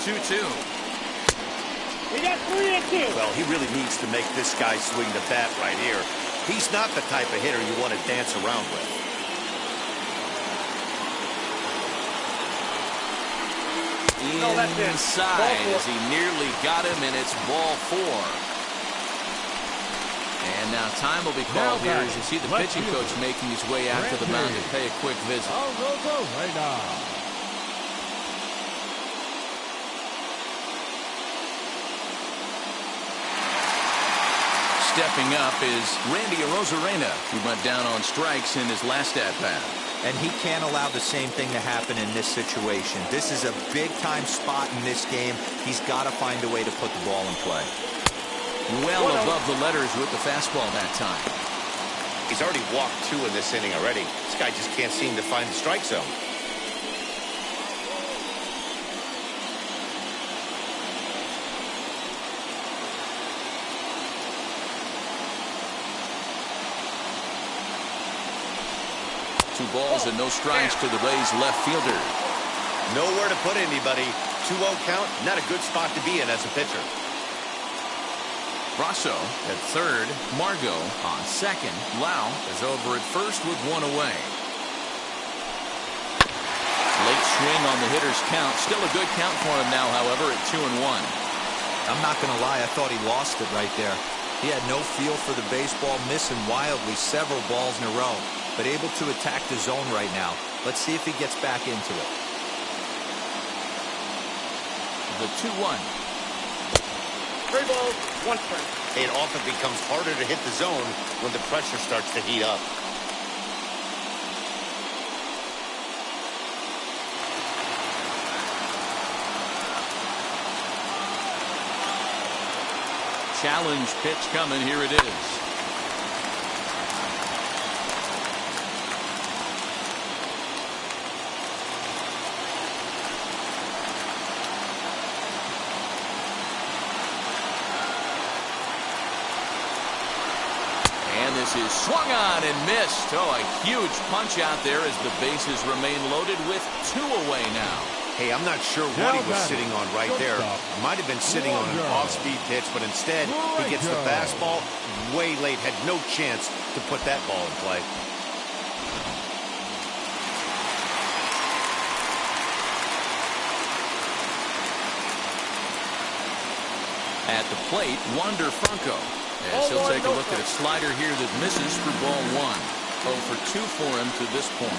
2-2. We got 3-2. Well, he really needs to make this guy swing the bat right here. He's not the type of hitter you want to dance around with. Inside as he nearly got him, and it's ball 4. And now time will be called here as you see the pitching coach making his way out to the mound to pay a quick visit. Right now. Stepping up is Randy Arozarena, who went down on strikes in his last at-bat. And he can't allow the same thing to happen in this situation. This is a big-time spot in this game. He's got to find a way to put the ball in play. Well above the letters with the fastball that time. He's already walked 2 in this inning already. This guy just can't seem to find the strike zone. Two balls and no strikes to the Rays left fielder. Nowhere to put anybody. 2-0 count, not a good spot to be in as a pitcher. Brasso at third. Margot on second. Lau is over at first with 1 away. Late swing on the hitter's count. Still a good count for him now, however, at 2-1. I'm not going to lie, I thought he lost it right there. He had no feel for the baseball, missing wildly several balls in a row, but able to attack the zone right now. Let's see if he gets back into it. The 2-1. 3 balls, 1 strike. It often becomes harder to hit the zone when the pressure starts to heat up. challenge pitch coming. Here it is. This is swung on and missed. Oh, a huge punch out there as the bases remain loaded with 2 away now. Hey, I'm not sure what he was sitting on right there. Might have been sitting on an off-speed pitch, but instead he gets the fastball way late. Had no chance to put that ball in play. At the plate, Wander Franco. As he'll take a look at a slider here that misses for ball 1. 0 for 2 for him to this point.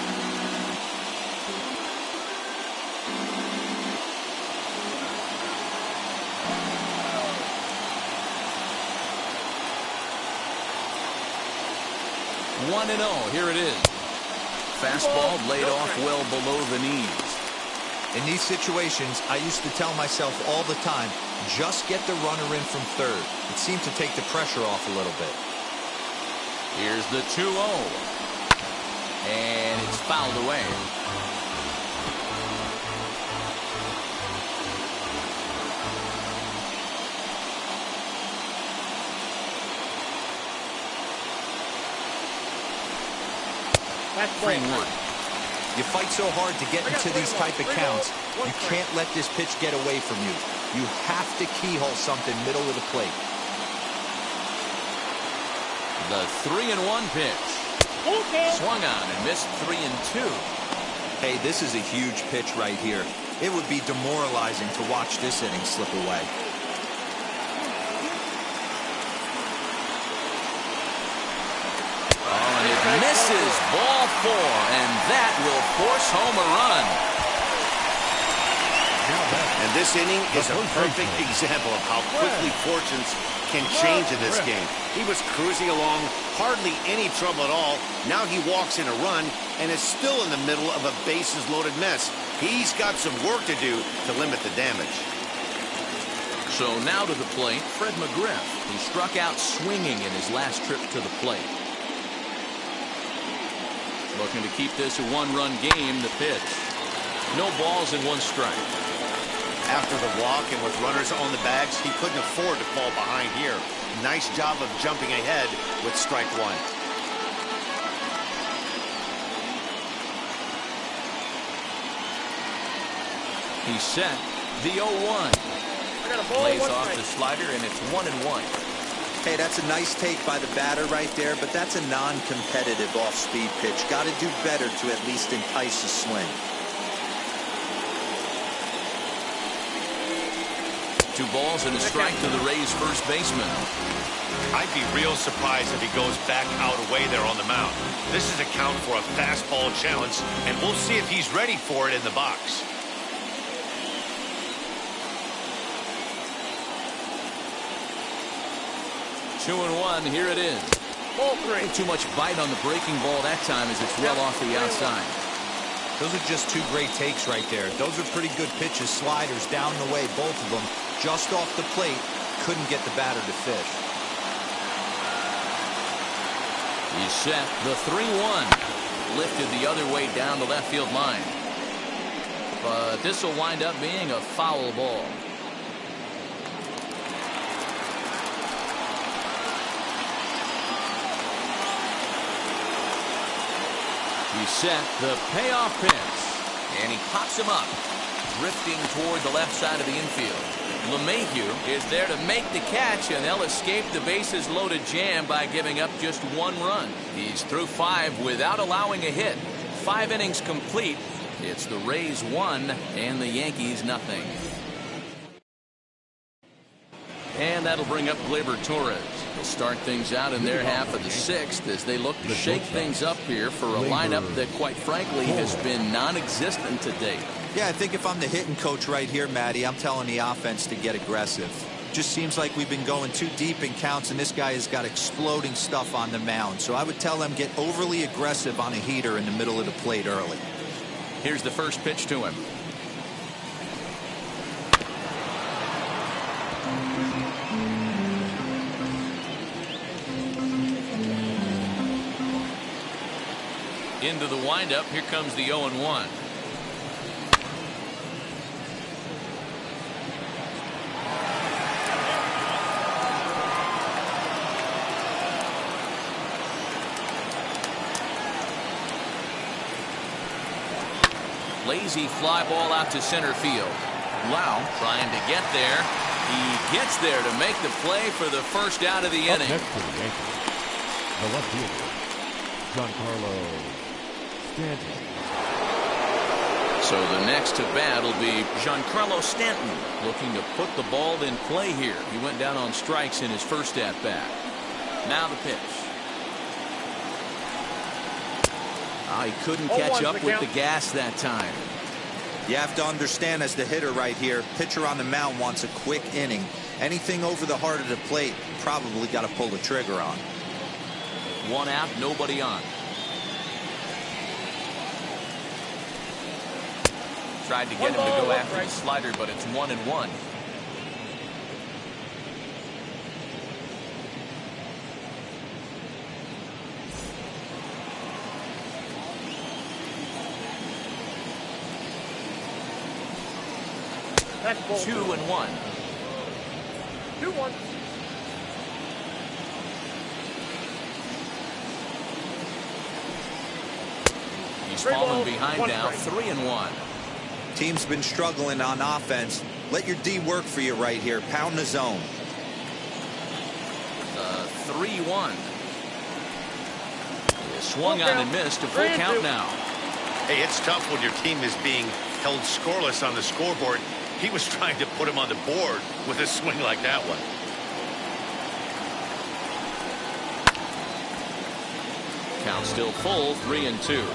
One and 0. Here it is. Fastball laid off well below the knees. In these situations, I used to tell myself all the time, just get the runner in from third. It seemed to take the pressure off a little bit. Here's the 2-0. And it's fouled away. That's 3-1. You fight so hard to get into these type of counts, you can't let this pitch get away from you. You have to keyhole something middle of the plate. The 3-1 pitch. Swung on and missed 3-2. Hey, this is a huge pitch right here. It would be demoralizing to watch this inning slip away. Misses ball 4, and that will force home a run. And this inning is a perfect example of how quickly fortunes can change in this game. He was cruising along, hardly any trouble at all. Now he walks in a run and is still in the middle of a bases-loaded mess. He's got some work to do to limit the damage. So now to the plate, Fred McGriff, who struck out swinging in his last trip to the plate. Looking to keep this a 1-run game. The pitch. No balls and 1 strike. After the walk and with runners on the bags, he couldn't afford to fall behind here. Nice job of jumping ahead with strike 1. He's set. The 0-1. Plays off the slider, and it's 1-1. Hey, that's a nice take by the batter right there, but that's a non-competitive off-speed pitch. Got to do better to at least entice a swing. 2 balls and a strike to the Rays' first baseman. I'd be real surprised if he goes back out away there on the mound. This is a count for a fastball challenge, and we'll see if he's ready for it in the box. Two and 1. Here it is. Ball 3. Too much bite on the breaking ball that time as it's well off the outside. Those are just 2 great takes right there. Those are pretty good pitches. Sliders down the way, both of them. Just off the plate. Couldn't get the batter to fish. He's set. The 3-1. Lifted the other way down the left field line. But this will wind up being a foul ball. He's set. The payoff pitch. And he pops him up. Drifting toward the left side of the infield. LeMahieu is there to make the catch, and they'll escape the bases loaded jam by giving up just 1 run. He's through 5 without allowing a hit. 5 innings complete. It's the Rays 1 and the Yankees nothing. And that'll bring up Gleyber Torres. They'll start things out in their half of the 6th as they look to shake things up here for a lineup that, quite frankly, has been non-existent to date. Yeah, I think if I'm the hitting coach right here, Matty, I'm telling the offense to get aggressive. Just seems like we've been going too deep in counts, and this guy has got exploding stuff on the mound. So I would tell them get overly aggressive on a heater in the middle of the plate early. Here's the first pitch to him. Into the windup. Here comes the 0-1. Lazy fly ball out to center field. Lau trying to get there. He gets there to make the play for the first out of the inning. Next for the Yankees, the left fielder, Giancarlo Stanton. So the next to bat will be Giancarlo Stanton, looking to put the ball in play here. He went down on strikes in his first at bat. Now the pitch. He couldn't catch up with the gas that time. You have to understand, as the hitter right here, pitcher on the mound wants a quick inning. Anything over the heart of the plate, probably got to pull the trigger on. One out, nobody on. Tried to get him to go after the slider, but it's 1-1. That's ball 2-1. 2-1. He's fallen behind now. 3-1. Team's been struggling on offense. Let your D work for you right here. Pound the zone. 3-1. Swung on and missed. A full count now. Hey, it's tough when your team is being held scoreless on the scoreboard. He was trying to put him on the board with a swing like that one. Count still full. 3-2.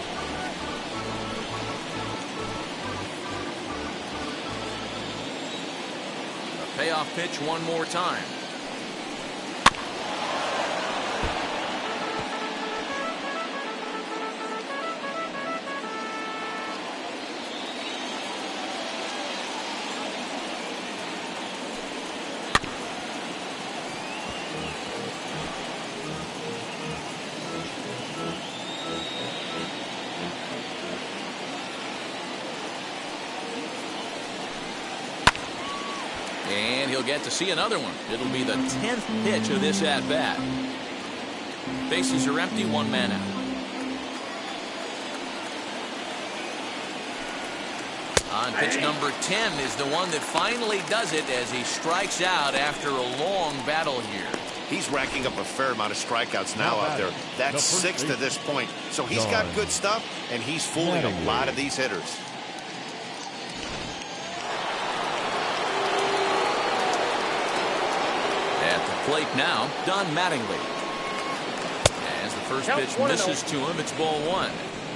A payoff pitch one more time. And he'll get to see another one. It'll be the 10th pitch of this at-bat. Bases are empty, one man out. On pitch number 10 is the one that finally does it as he strikes out after a long battle here. He's racking up a fair amount of strikeouts now out there. That's 6 to this point. So he's got good stuff, and he's fooling a lot of these hitters. At the plate now, Don Mattingly. As the first pitch misses to him, it's ball one.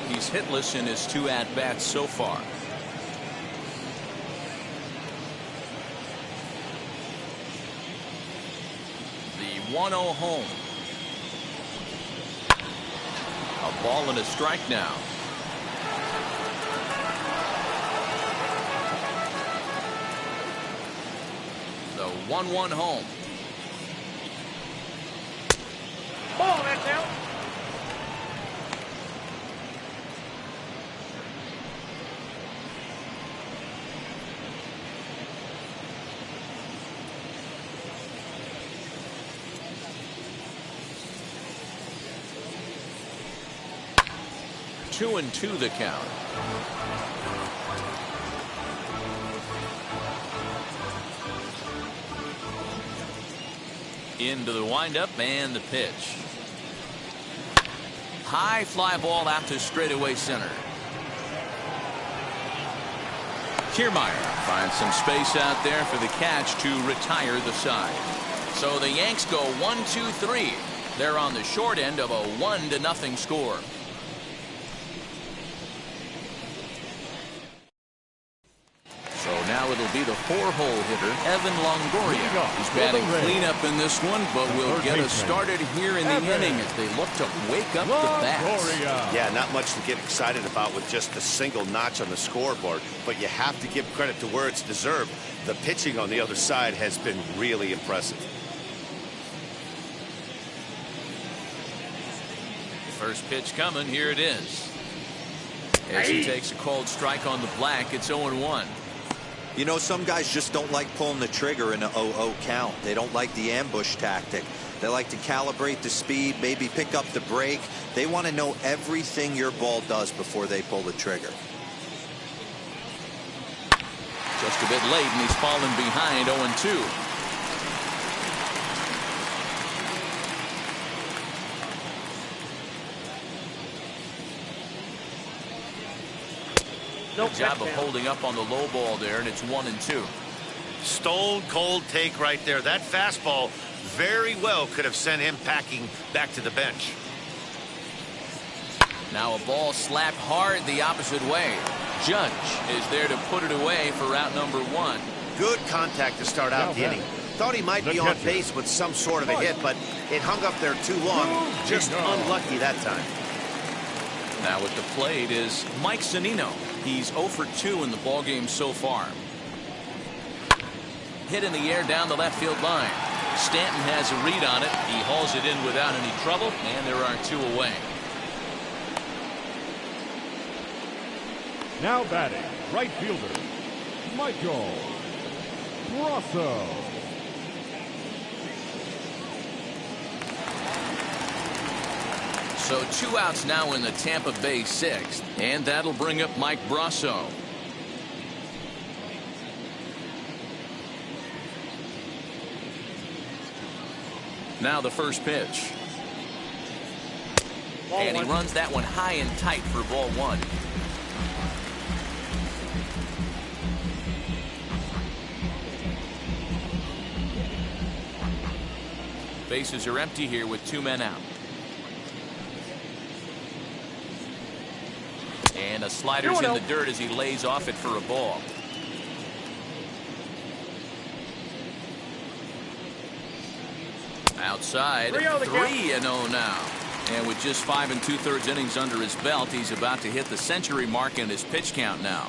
He's hitless in his 2 at-bats so far. The 1-0 home. A ball and a strike now. The 1-1 home. Ball, that's out. Two and two the count. Into the windup and the pitch. High fly ball out to straightaway center. Kierme finds some space out there for the catch to retire the side. So the Yanks go 1-2-3. They're on the short end of a 1-0 score. So now it'll be the 4-hole hitter, Evan Longoria. He's batting cleanup in this one, but will get us started here in the inning as they look to wake up the bats. Yeah, not much to get excited about with just a single notch on the scoreboard, but you have to give credit to where it's deserved. The pitching on the other side has been really impressive. First pitch coming, here it is. As he takes a cold strike on the black, it's 0-1. You know, some guys just don't like pulling the trigger in an 0-0 count. They don't like the ambush tactic. They like to calibrate the speed, maybe pick up the break. They want to know everything your ball does before they pull the trigger. Just a bit late, and he's fallen behind 0-2. Good job of holding up on the low ball there, and it's 1-2. Stone cold take right there. That fastball very well could have sent him packing back to the bench. Now a ball slapped hard the opposite way. Judge is there to put it away for out number 1. Good contact to start out the inning. Thought he might be on base with some sort of a hit, but it hung up there too long. Just unlucky that time. Now at the plate is Mike Zunino. He's 0 for 2 in the ballgame so far. Hit in the air down the left field line. Stanton has a read on it. He hauls it in without any trouble, and there are 2 away. Now batting, right fielder, Michael Brasso. So 2 outs now in the Tampa Bay 6th, and that'll bring up Mike Brasso. Now the first pitch. And he runs that one high and tight for ball 1. Bases are empty here with 2 men out. And a slider's in the dirt as he lays off it for a ball. Outside, 3-0 now. And with just 5 2/3 innings under his belt, he's about to hit the century mark in his pitch count now.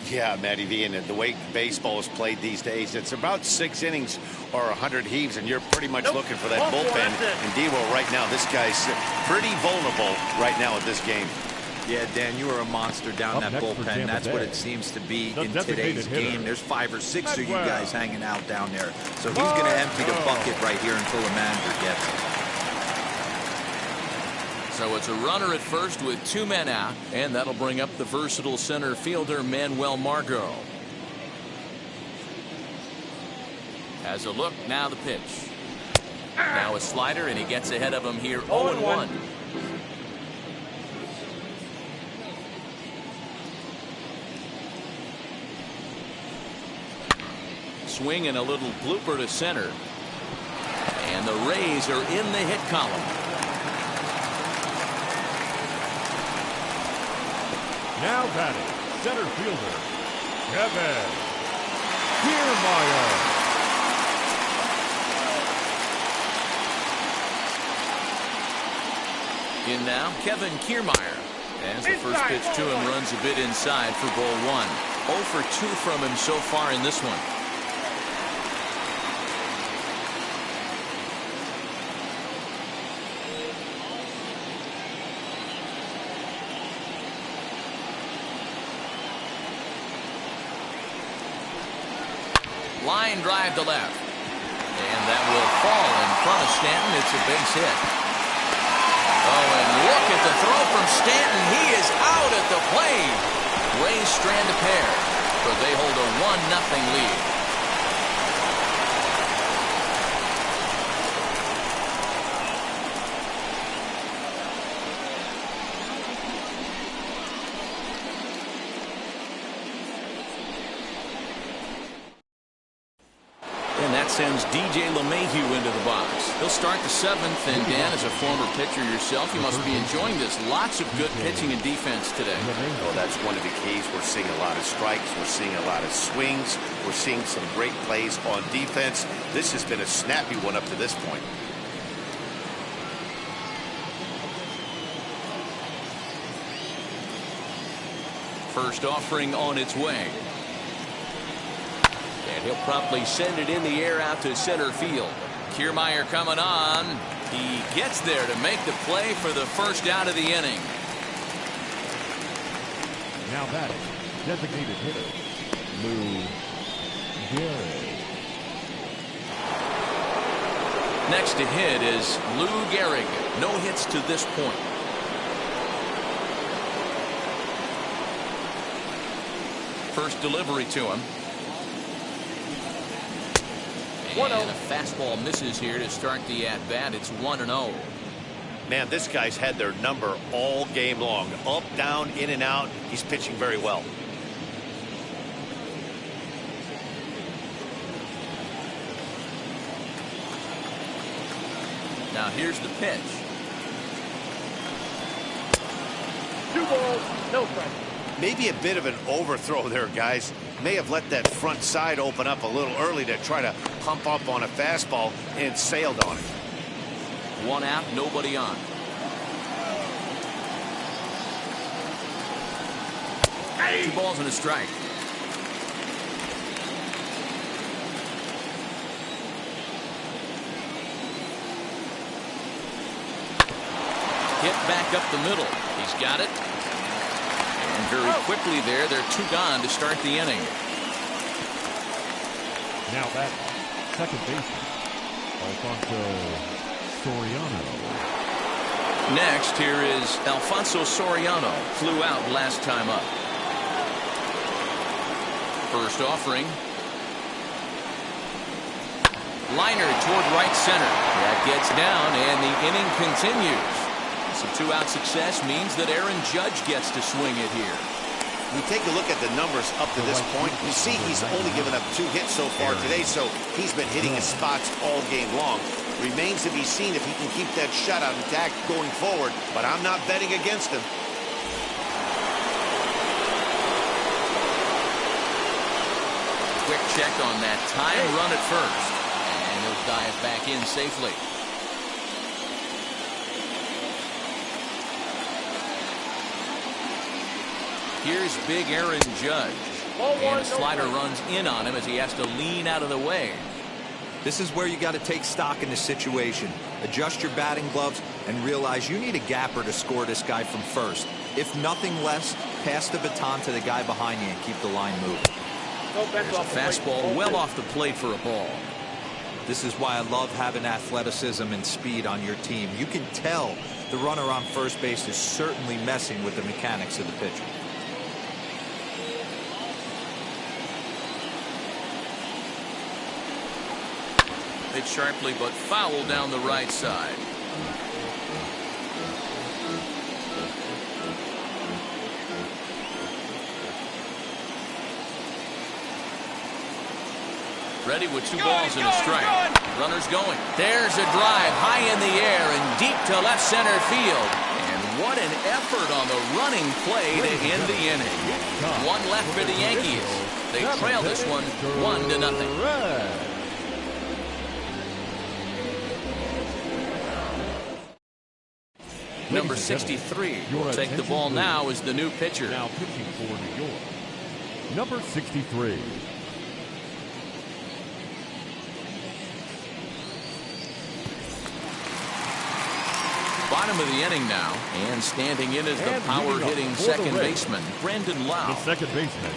Yeah, Matty V, and the way baseball is played these days, it's about 6 innings or 100 heaves, and you're pretty much looking for that bullpen. And D-Will right now, this guy's pretty vulnerable right now at this game. Yeah, Dan, you are a monster down that bullpen. That's what it seems to be in today's game. There's 5 or 6 of you guys hanging out down there. So he's going to empty the bucket right here until the manager gets it. So it's a runner at first with 2 men out, and that'll bring up the versatile center fielder Manuel Margot. Has a look, now the pitch. Now a slider, and he gets ahead of him here 0-1. Swing and a little blooper to center. And the Rays are in the hit column. Now batting, center fielder, Kevin Kierme. In now, Kevin Kierme. As the first pitch to him runs a bit inside for ball 1. 0 for 2 from him so far in this one. Line drive to left. And that will fall in front of Stanton. It's a base hit. Oh, and look at the throw from Stanton. He is out at the plate. Rays strand a pair, but they hold a 1-0 lead. Sends DJ LeMahieu into the box. He'll start the 7th, and Dan, as a former pitcher yourself, you must be enjoying this. Lots of good pitching and defense today. Oh, that's one of the keys. We're seeing a lot of strikes. We're seeing a lot of swings. We're seeing some great plays on defense. This has been a snappy one up to this point. First offering on its way. And he'll promptly send it in the air out to center field. Kierme coming on. He gets there to make the play for the first out of the inning. Now batting, designated hitter, Gehrig. Next to hit is Gehrig. No hits to this point. First delivery to him. And a fastball misses here to start the at-bat. It's 1-0. Man, this guy's had their number all game long. Up, down, in and out. He's pitching very well. Now here's the pitch. 2 balls, no strikes. Maybe a bit of an overthrow there, guys. May have let that front side open up a little early to try to pump up on a fastball and sailed on it. 1 out, nobody on. Hey. 2 balls and a strike. Hit back up the middle. He's got it. And very quickly there, they're 2 gone to start the inning. Now batting, second baseman, Alfonso Soriano. Next, here is Alfonso Soriano. Flew out last time up. First offering. Liner toward right center. That gets down, and the inning continues. So 2-out success means that Aaron Judge gets to swing it here. We take a look at the numbers up to this point. You see he's only given up 2 hits so far today, so he's been hitting his spots all game long. Remains to be seen if he can keep that shutout intact going forward, but I'm not betting against him. Quick check on that time run at first. And he'll dive back in safely. Here's big Aaron Judge. And a slider runs in on him as he has to lean out of the way. This is where you got to take stock in the situation. Adjust your batting gloves and realize you need a gapper to score this guy from first. If nothing less, pass the baton to the guy behind you and keep the line moving. There's a fastball well off the plate for a ball. This is why I love having athleticism and speed on your team. You can tell the runner on first base is certainly messing with the mechanics of the pitcher. Hit sharply but foul down the right side. Ready with 2 balls and a strike. Runners going. There's a drive high in the air and deep to left center field. And what an effort on the running play to end the inning. 1 left for the Yankees. They trail this one 1-0. Number 63 will take the ball now as the new pitcher. Now pitching for New York, number 63. Bottom of the inning now, and standing in as the power-hitting second baseman, Brandon Lau. The second baseman,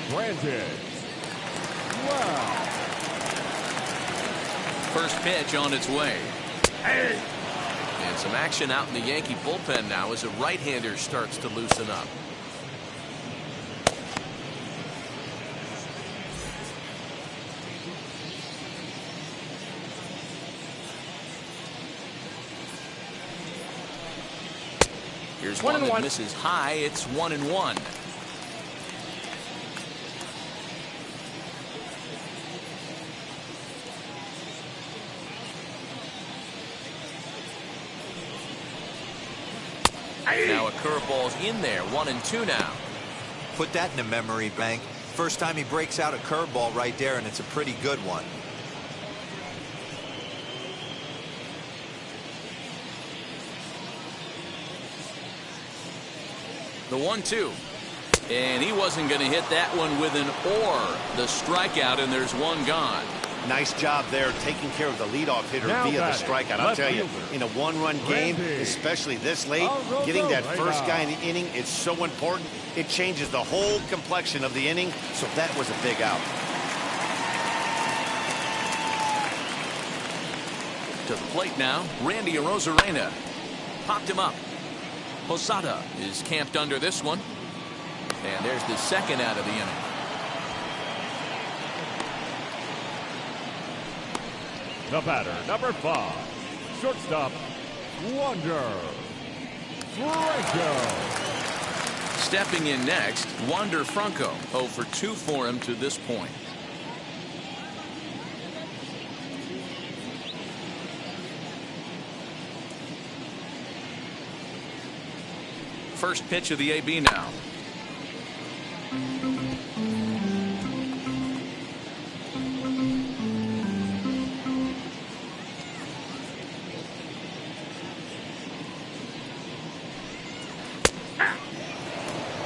Brandon Lau. First pitch on its way. And some action out in the Yankee bullpen now as a right-hander starts to loosen up. Here's one that misses high. It's 1-1. Now a curveball's in there. 1-2 now. Put that in a memory bank. First time he breaks out a curveball right there, and it's a pretty good one. The 1-2. And he wasn't going to hit that one with an or. The strikeout, and there's 1 gone. Nice job there taking care of the leadoff hitter via the strikeout. I'll tell you, in a one-run game, especially this late, getting that first guy in the inning is so important. It changes the whole complexion of the inning, so that was a big out. To the plate now, Randy Arozarena. Popped him up. Posada is camped under this one. And there's the second out of the inning. The batter, number 5, shortstop, Wander Franco. Stepping in next, Wander Franco. 0 for 2 for him to this point. First pitch of the AB now.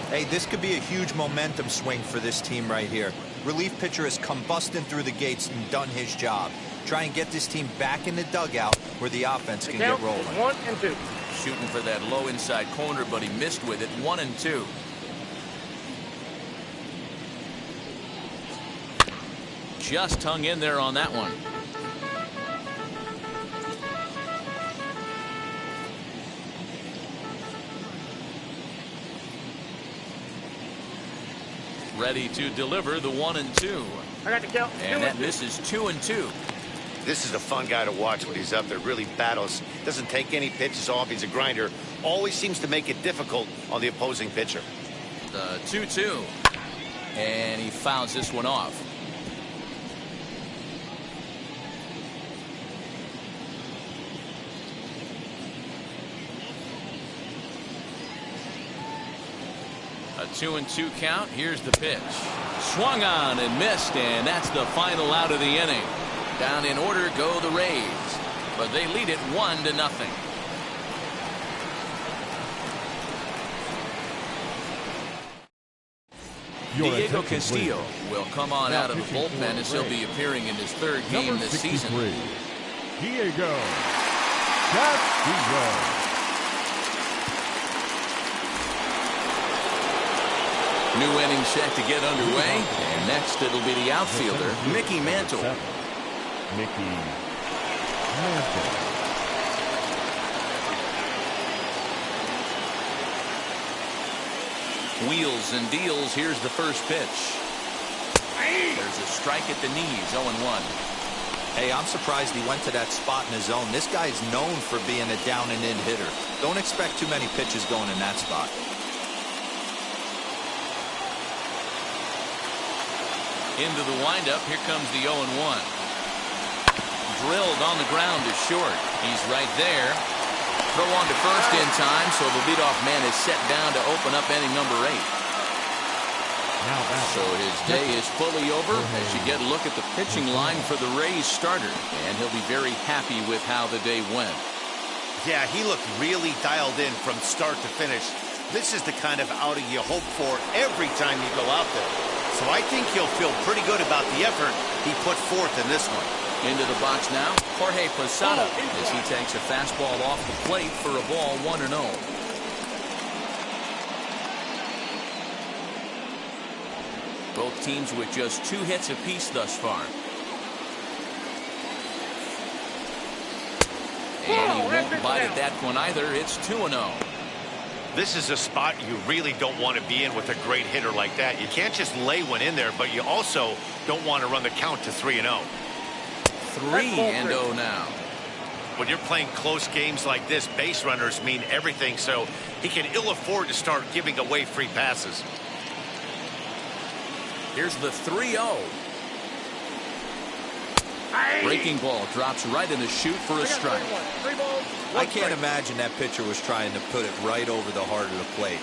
Hey, this could be a huge momentum swing for this team right here. Relief pitcher has come busting through the gates and done his job. Try and get this team back in the dugout where the offense can get rolling. 1 and 2. Shooting for that low inside corner, but he missed with it. 1 and 2. Just hung in there on that one. Ready to deliver the 1 and 2. I got the count. And that misses 2 and 2. This is a fun guy to watch when he's up there. Really battles. Doesn't take any pitches off. He's a grinder. Always seems to make it difficult on the opposing pitcher. The 2-2. And he fouls this one off. A 2-2 count. Here's the pitch. Swung on and missed, and that's the final out of the inning. Down in order go the Rays, but they lead it 1-0. Diego Castillo will come on out of the bullpen as he'll be appearing in his 3rd game this season. Diego Castillo. New inning set to get underway, and next it'll be the outfielder, Mickey Mantle. Mickey Mantle. Wheels and deals. Here's the first pitch. There's a strike at the knees. 0-1. Hey, I'm surprised he went to that spot in his zone. This guy's known for being a down and in hitter. Don't expect too many pitches going in that spot. Into the windup. Here comes the 0-1. Drilled on the ground to short. He's right there. Throw on to first in time, so the leadoff man is set down to open up inning number 8. So his day is fully over as you get a look at the pitching line for the Rays starter, and he'll be very happy with how the day went. Yeah, he looked really dialed in from start to finish. This is the kind of outing you hope for every time you go out there. So I think he'll feel pretty good about the effort he put forth in this one. Into the box now, Jorge Posada, as he takes a fastball off the plate for a ball 1-0. Both teams with just 2 hits apiece thus far. And he won't bite at that one either. It's 2-0. This is a spot you really don't want to be in with a great hitter like that. You can't just lay one in there, but you also don't want to run the count to 3-0. 3-0 now. When you're playing close games like this, base runners mean everything, so he can ill afford to start giving away free passes. Here's the 3-0. Breaking ball drops right in the chute for a strike. I can't imagine that pitcher was trying to put it right over the heart of the plate.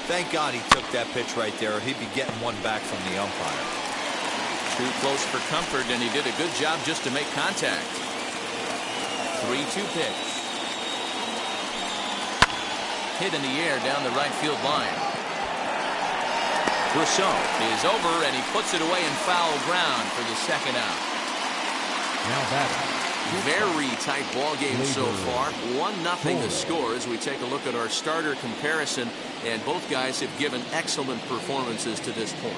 Thank God he took that pitch right there, or he'd be getting one back from the umpire. Too close for comfort, and he did a good job just to make contact. 3-2 pitch. Hit in the air down the right field line. Rousseau is over, and he puts it away in foul ground for the second out. Now batting. Very tight ball game so far. 1-0 the score as we take a look at our starter comparison, and both guys have given excellent performances to this point.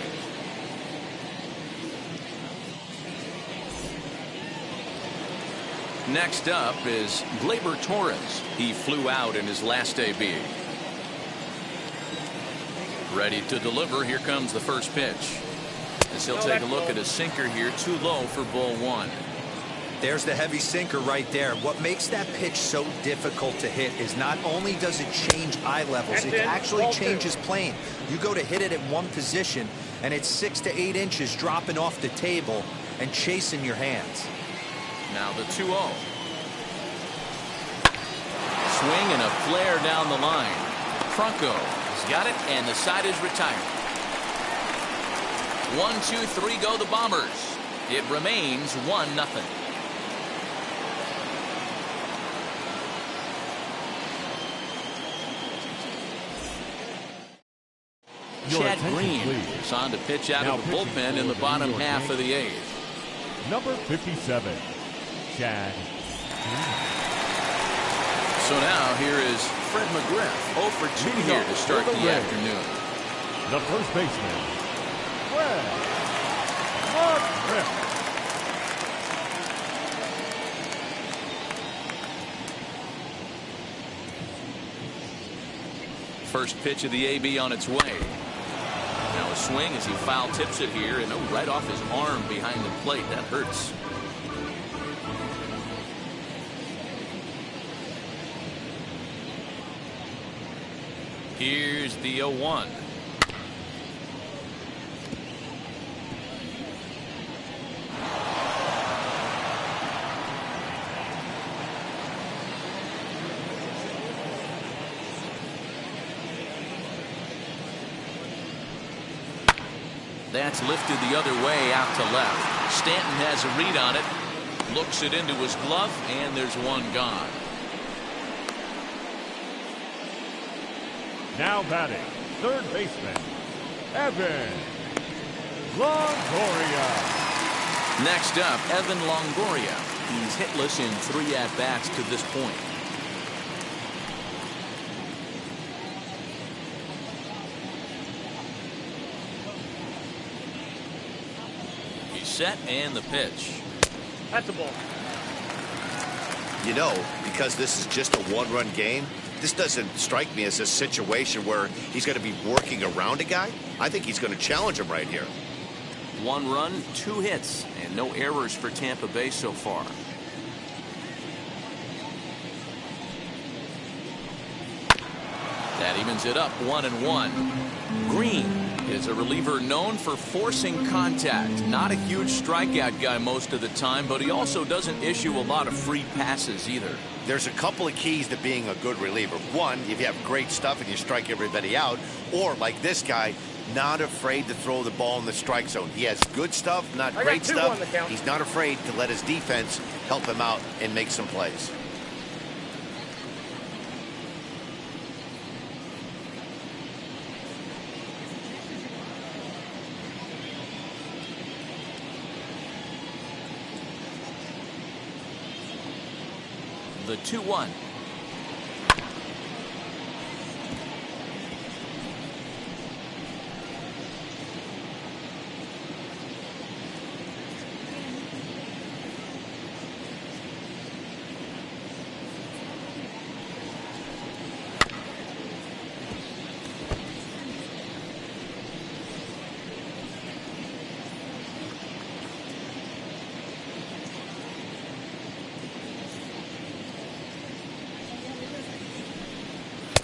Next up is Gleyber Torres. He flew out in his last AB. Ready to deliver. Here comes the first pitch. As he'll take a look at a sinker here, too low for ball one. There's the heavy sinker right there. What makes that pitch so difficult to hit is not only does it change eye levels, it actually changes plane. You go to hit it at one position, and it's 6 to 8 inches dropping off the table and chasing your hands. Now the 2-0. Swing and a flare down the line. Franco has got it, and the side is retired. 1, 2, 3 go the Bombers. It remains 1-0. Chad Green is on to pitch out of the bullpen in the bottom half of the 8th. Number 57, Chad Green. So now here is Fred McGriff, 0 for 2 here to start the afternoon. The first baseman, Fred McGriff. First pitch of the AB on its way. Now a swing as he foul tips it here, and right off his arm behind the plate. That hurts. Here's the 0-1. That's lifted the other way out to left. Stanton has a read on it. Looks it into his glove, and there's one gone. Now batting, third baseman, Evan Longoria. Next up, Evan Longoria. He's hitless in 3 at-bats to this point. Set and the pitch. That's a ball. You know, because this is just a one-run game, this doesn't strike me as a situation where he's going to be working around a guy. I think he's going to challenge him right here. 1 run, 2 hits, and no errors for Tampa Bay so far. That evens it up 1-1. Green is a reliever known for forcing contact. Not a huge strikeout guy most of the time, but he also doesn't issue a lot of free passes either. There's a couple of keys to being a good reliever. One, if you have great stuff and you strike everybody out, or like this guy, not afraid to throw the ball in the strike zone. He has good stuff, not great stuff. He's not afraid to let his defense help him out and make some plays. The 2-1.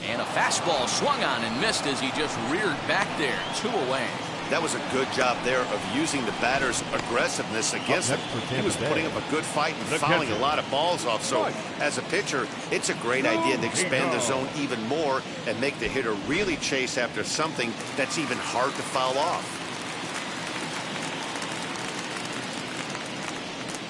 And a fastball swung on and missed as he just reared back there. 2 away. That was a good job there of using the batter's aggressiveness against him. He was putting up a good fight and fouling a lot of balls off. So as a pitcher, it's a great idea to expand the zone even more and make the hitter really chase after something that's even hard to foul off.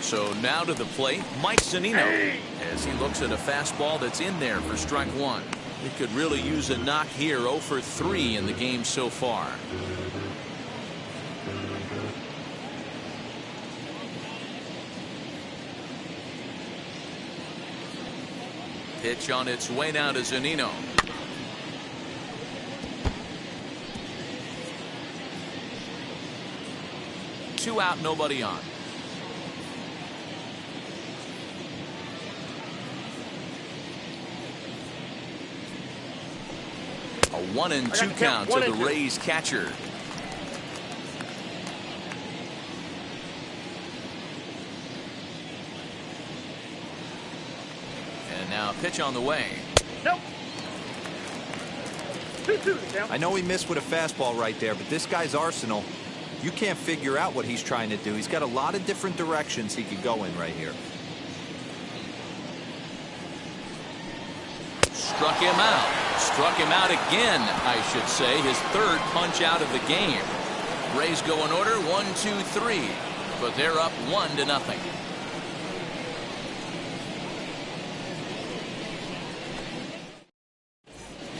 So now to the plate, Mike Zunino, as he looks at a fastball that's in there for strike 1. He could really use a knock here. 0 for 3 in the game so far. Pitch on its way now to Zunino. Two out, nobody on. A 1-2 count to the Rays catcher. And now pitch on the way. Nope. 2-2 count. I know he missed with a fastball right there, but this guy's arsenal, you can't figure out what he's trying to do. He's got a lot of different directions he could go in right here. Struck him out. Struck him out again, I should say. His third punch out of the game. Rays go in order 1-2-3, but they're up 1-0.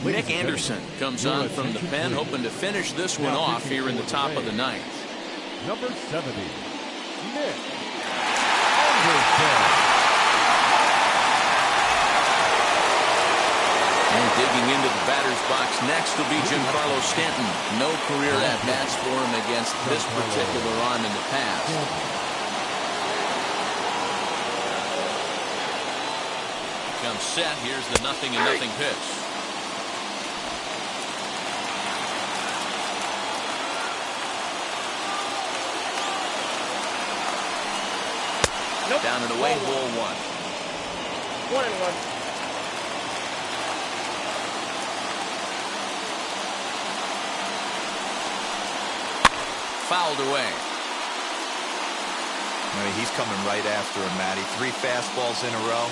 Nick Anderson comes on from the pen, hoping to finish this one off here in the top of the ninth. Number 70, Nick Anderson. And digging into the batter's box next will be Giancarlo Stanton. No career at-bats for him against this particular arm in the past. Comes set. Here's the 0-0 pitch. Nope. Down and away, ball 1. 1-1. Fouled away. I mean, he's coming right after him, Matty. 3 fastballs in a row.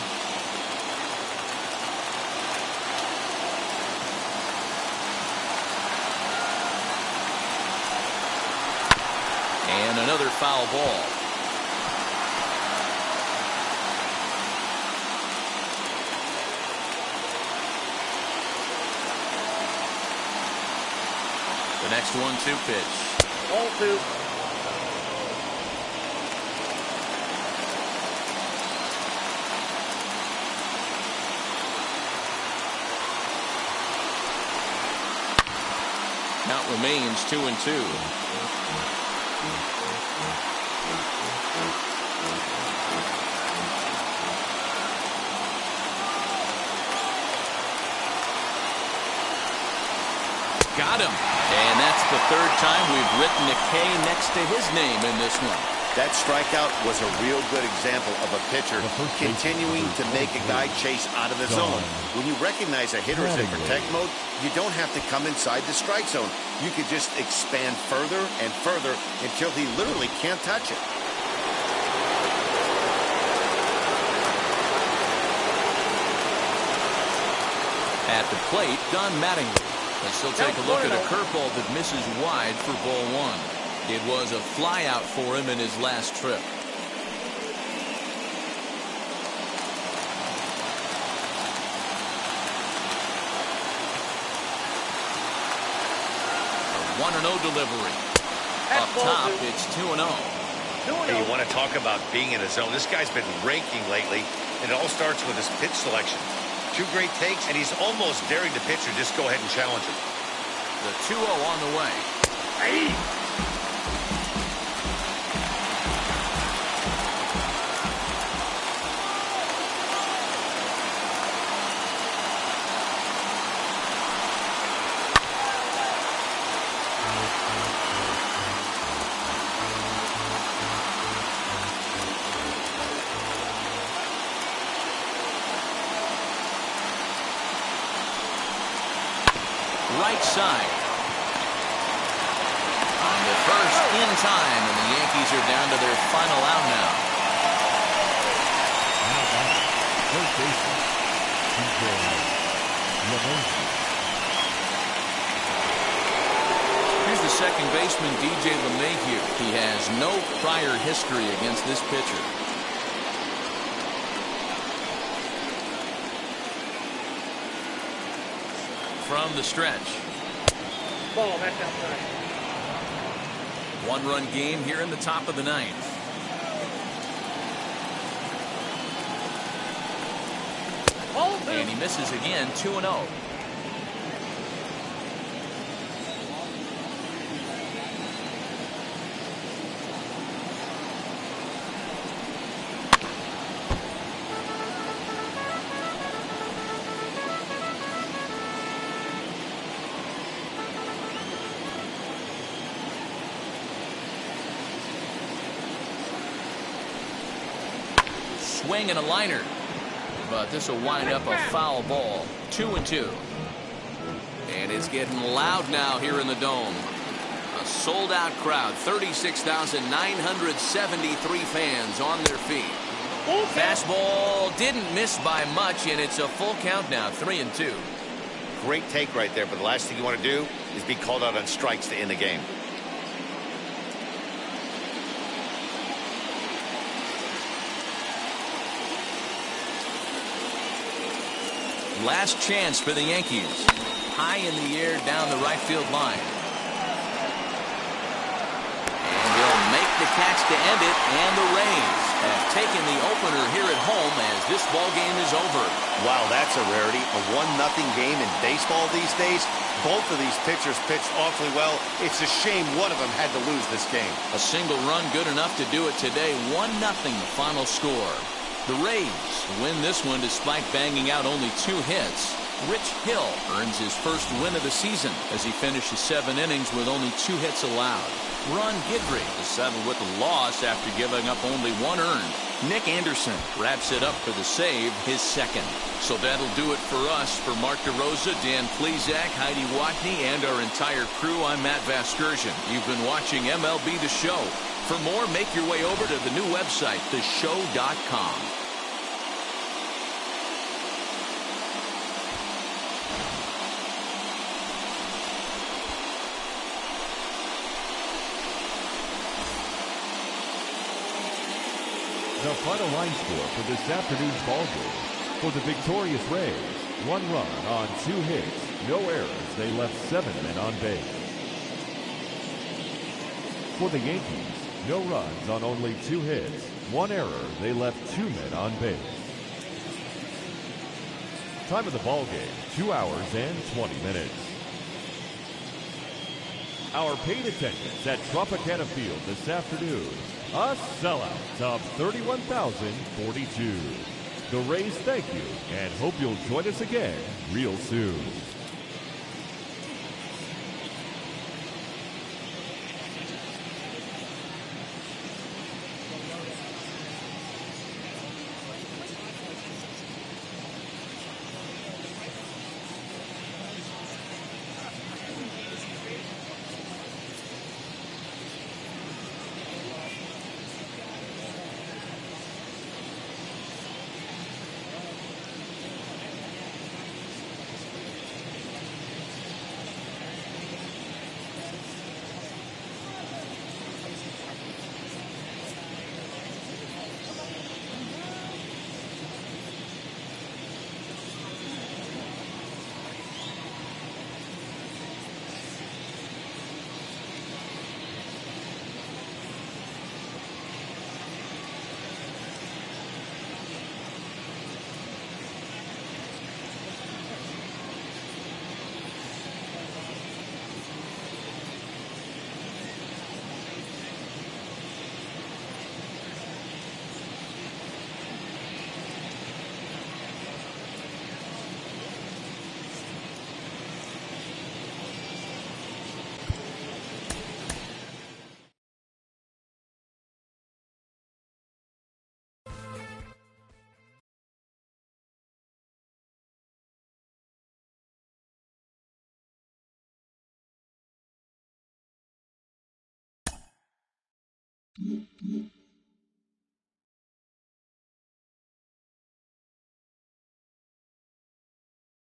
And another foul ball. The next 1-2 pitch. Ball 2. Count remains 2-2. Got him. And that's the third time we've written a K next to his name in this one. That strikeout was a real good example of a pitcher continuing to make a guy chase out of the zone. When you recognize a hitter is in protect mode, you don't have to come inside the strike zone. You could just expand further and further until he literally can't touch it. At the plate, Don Mattingly. Let's still take a look at a curveball that misses wide for ball 1. It was a flyout for him in his last trip. A 1-0 delivery. Up top, it's 2-0. Hey, you want to talk about being in a zone? This guy's been raking lately, and it all starts with his pitch selection. 2 great takes, and he's almost daring the pitcher just go ahead and challenge him. The 2-0 on the way. Hey. Right side. On the first in time, and the Yankees are down to their final out now. Here's the second baseman, DJ LeMahieu. He has no prior history against this pitcher. From the stretch. Ball, that's outside. 1-run game here in the top of the ninth. Ball And he misses again, 2-0. Swing and a liner, but this will wind up a foul ball. 2-2. And it's getting loud now here in the Dome. A sold-out crowd, 36,973 fans on their feet. Fastball didn't miss by much, and it's a full count now, 3-2. Great take right there, but the last thing you want to do is be called out on strikes to end the game. Last chance for the Yankees. High in the air down the right field line. And he'll make the catch to end it, and the Rays have taken the opener here at home as this ball game is over. Wow, that's a rarity. A 1-0 game in baseball these days. Both of these pitchers pitched awfully well. It's a shame one of them had to lose this game. A single run good enough to do it today. 1-0 the final score. The Rays win this one despite banging out only 2 hits. Rich Hill earns his first win of the season as he finishes 7 innings with only 2 hits allowed. Ron Gehrig is settled with a loss after giving up only 1 earned. Nick Anderson wraps it up for the save, his second. So that'll do it for us. For Mark DeRosa, Dan Plesac, Heidi Watney, and our entire crew, I'm Matt Vasgersian. You've been watching MLB The Show. For more, make your way over to the new website, theshow.com. The final line score for this afternoon's ball game. For the victorious Rays, 1 run on 2 hits, no errors. They left 7 men on base. For the Yankees, no runs on only 2 hits, 1 error. They left 2 men on base. Time of the ball game, 2 hours and 20 minutes. Our paid attendance at Tropicana Field this afternoon, a sellout of 31,042. The Rays thank you and hope you'll join us again real soon.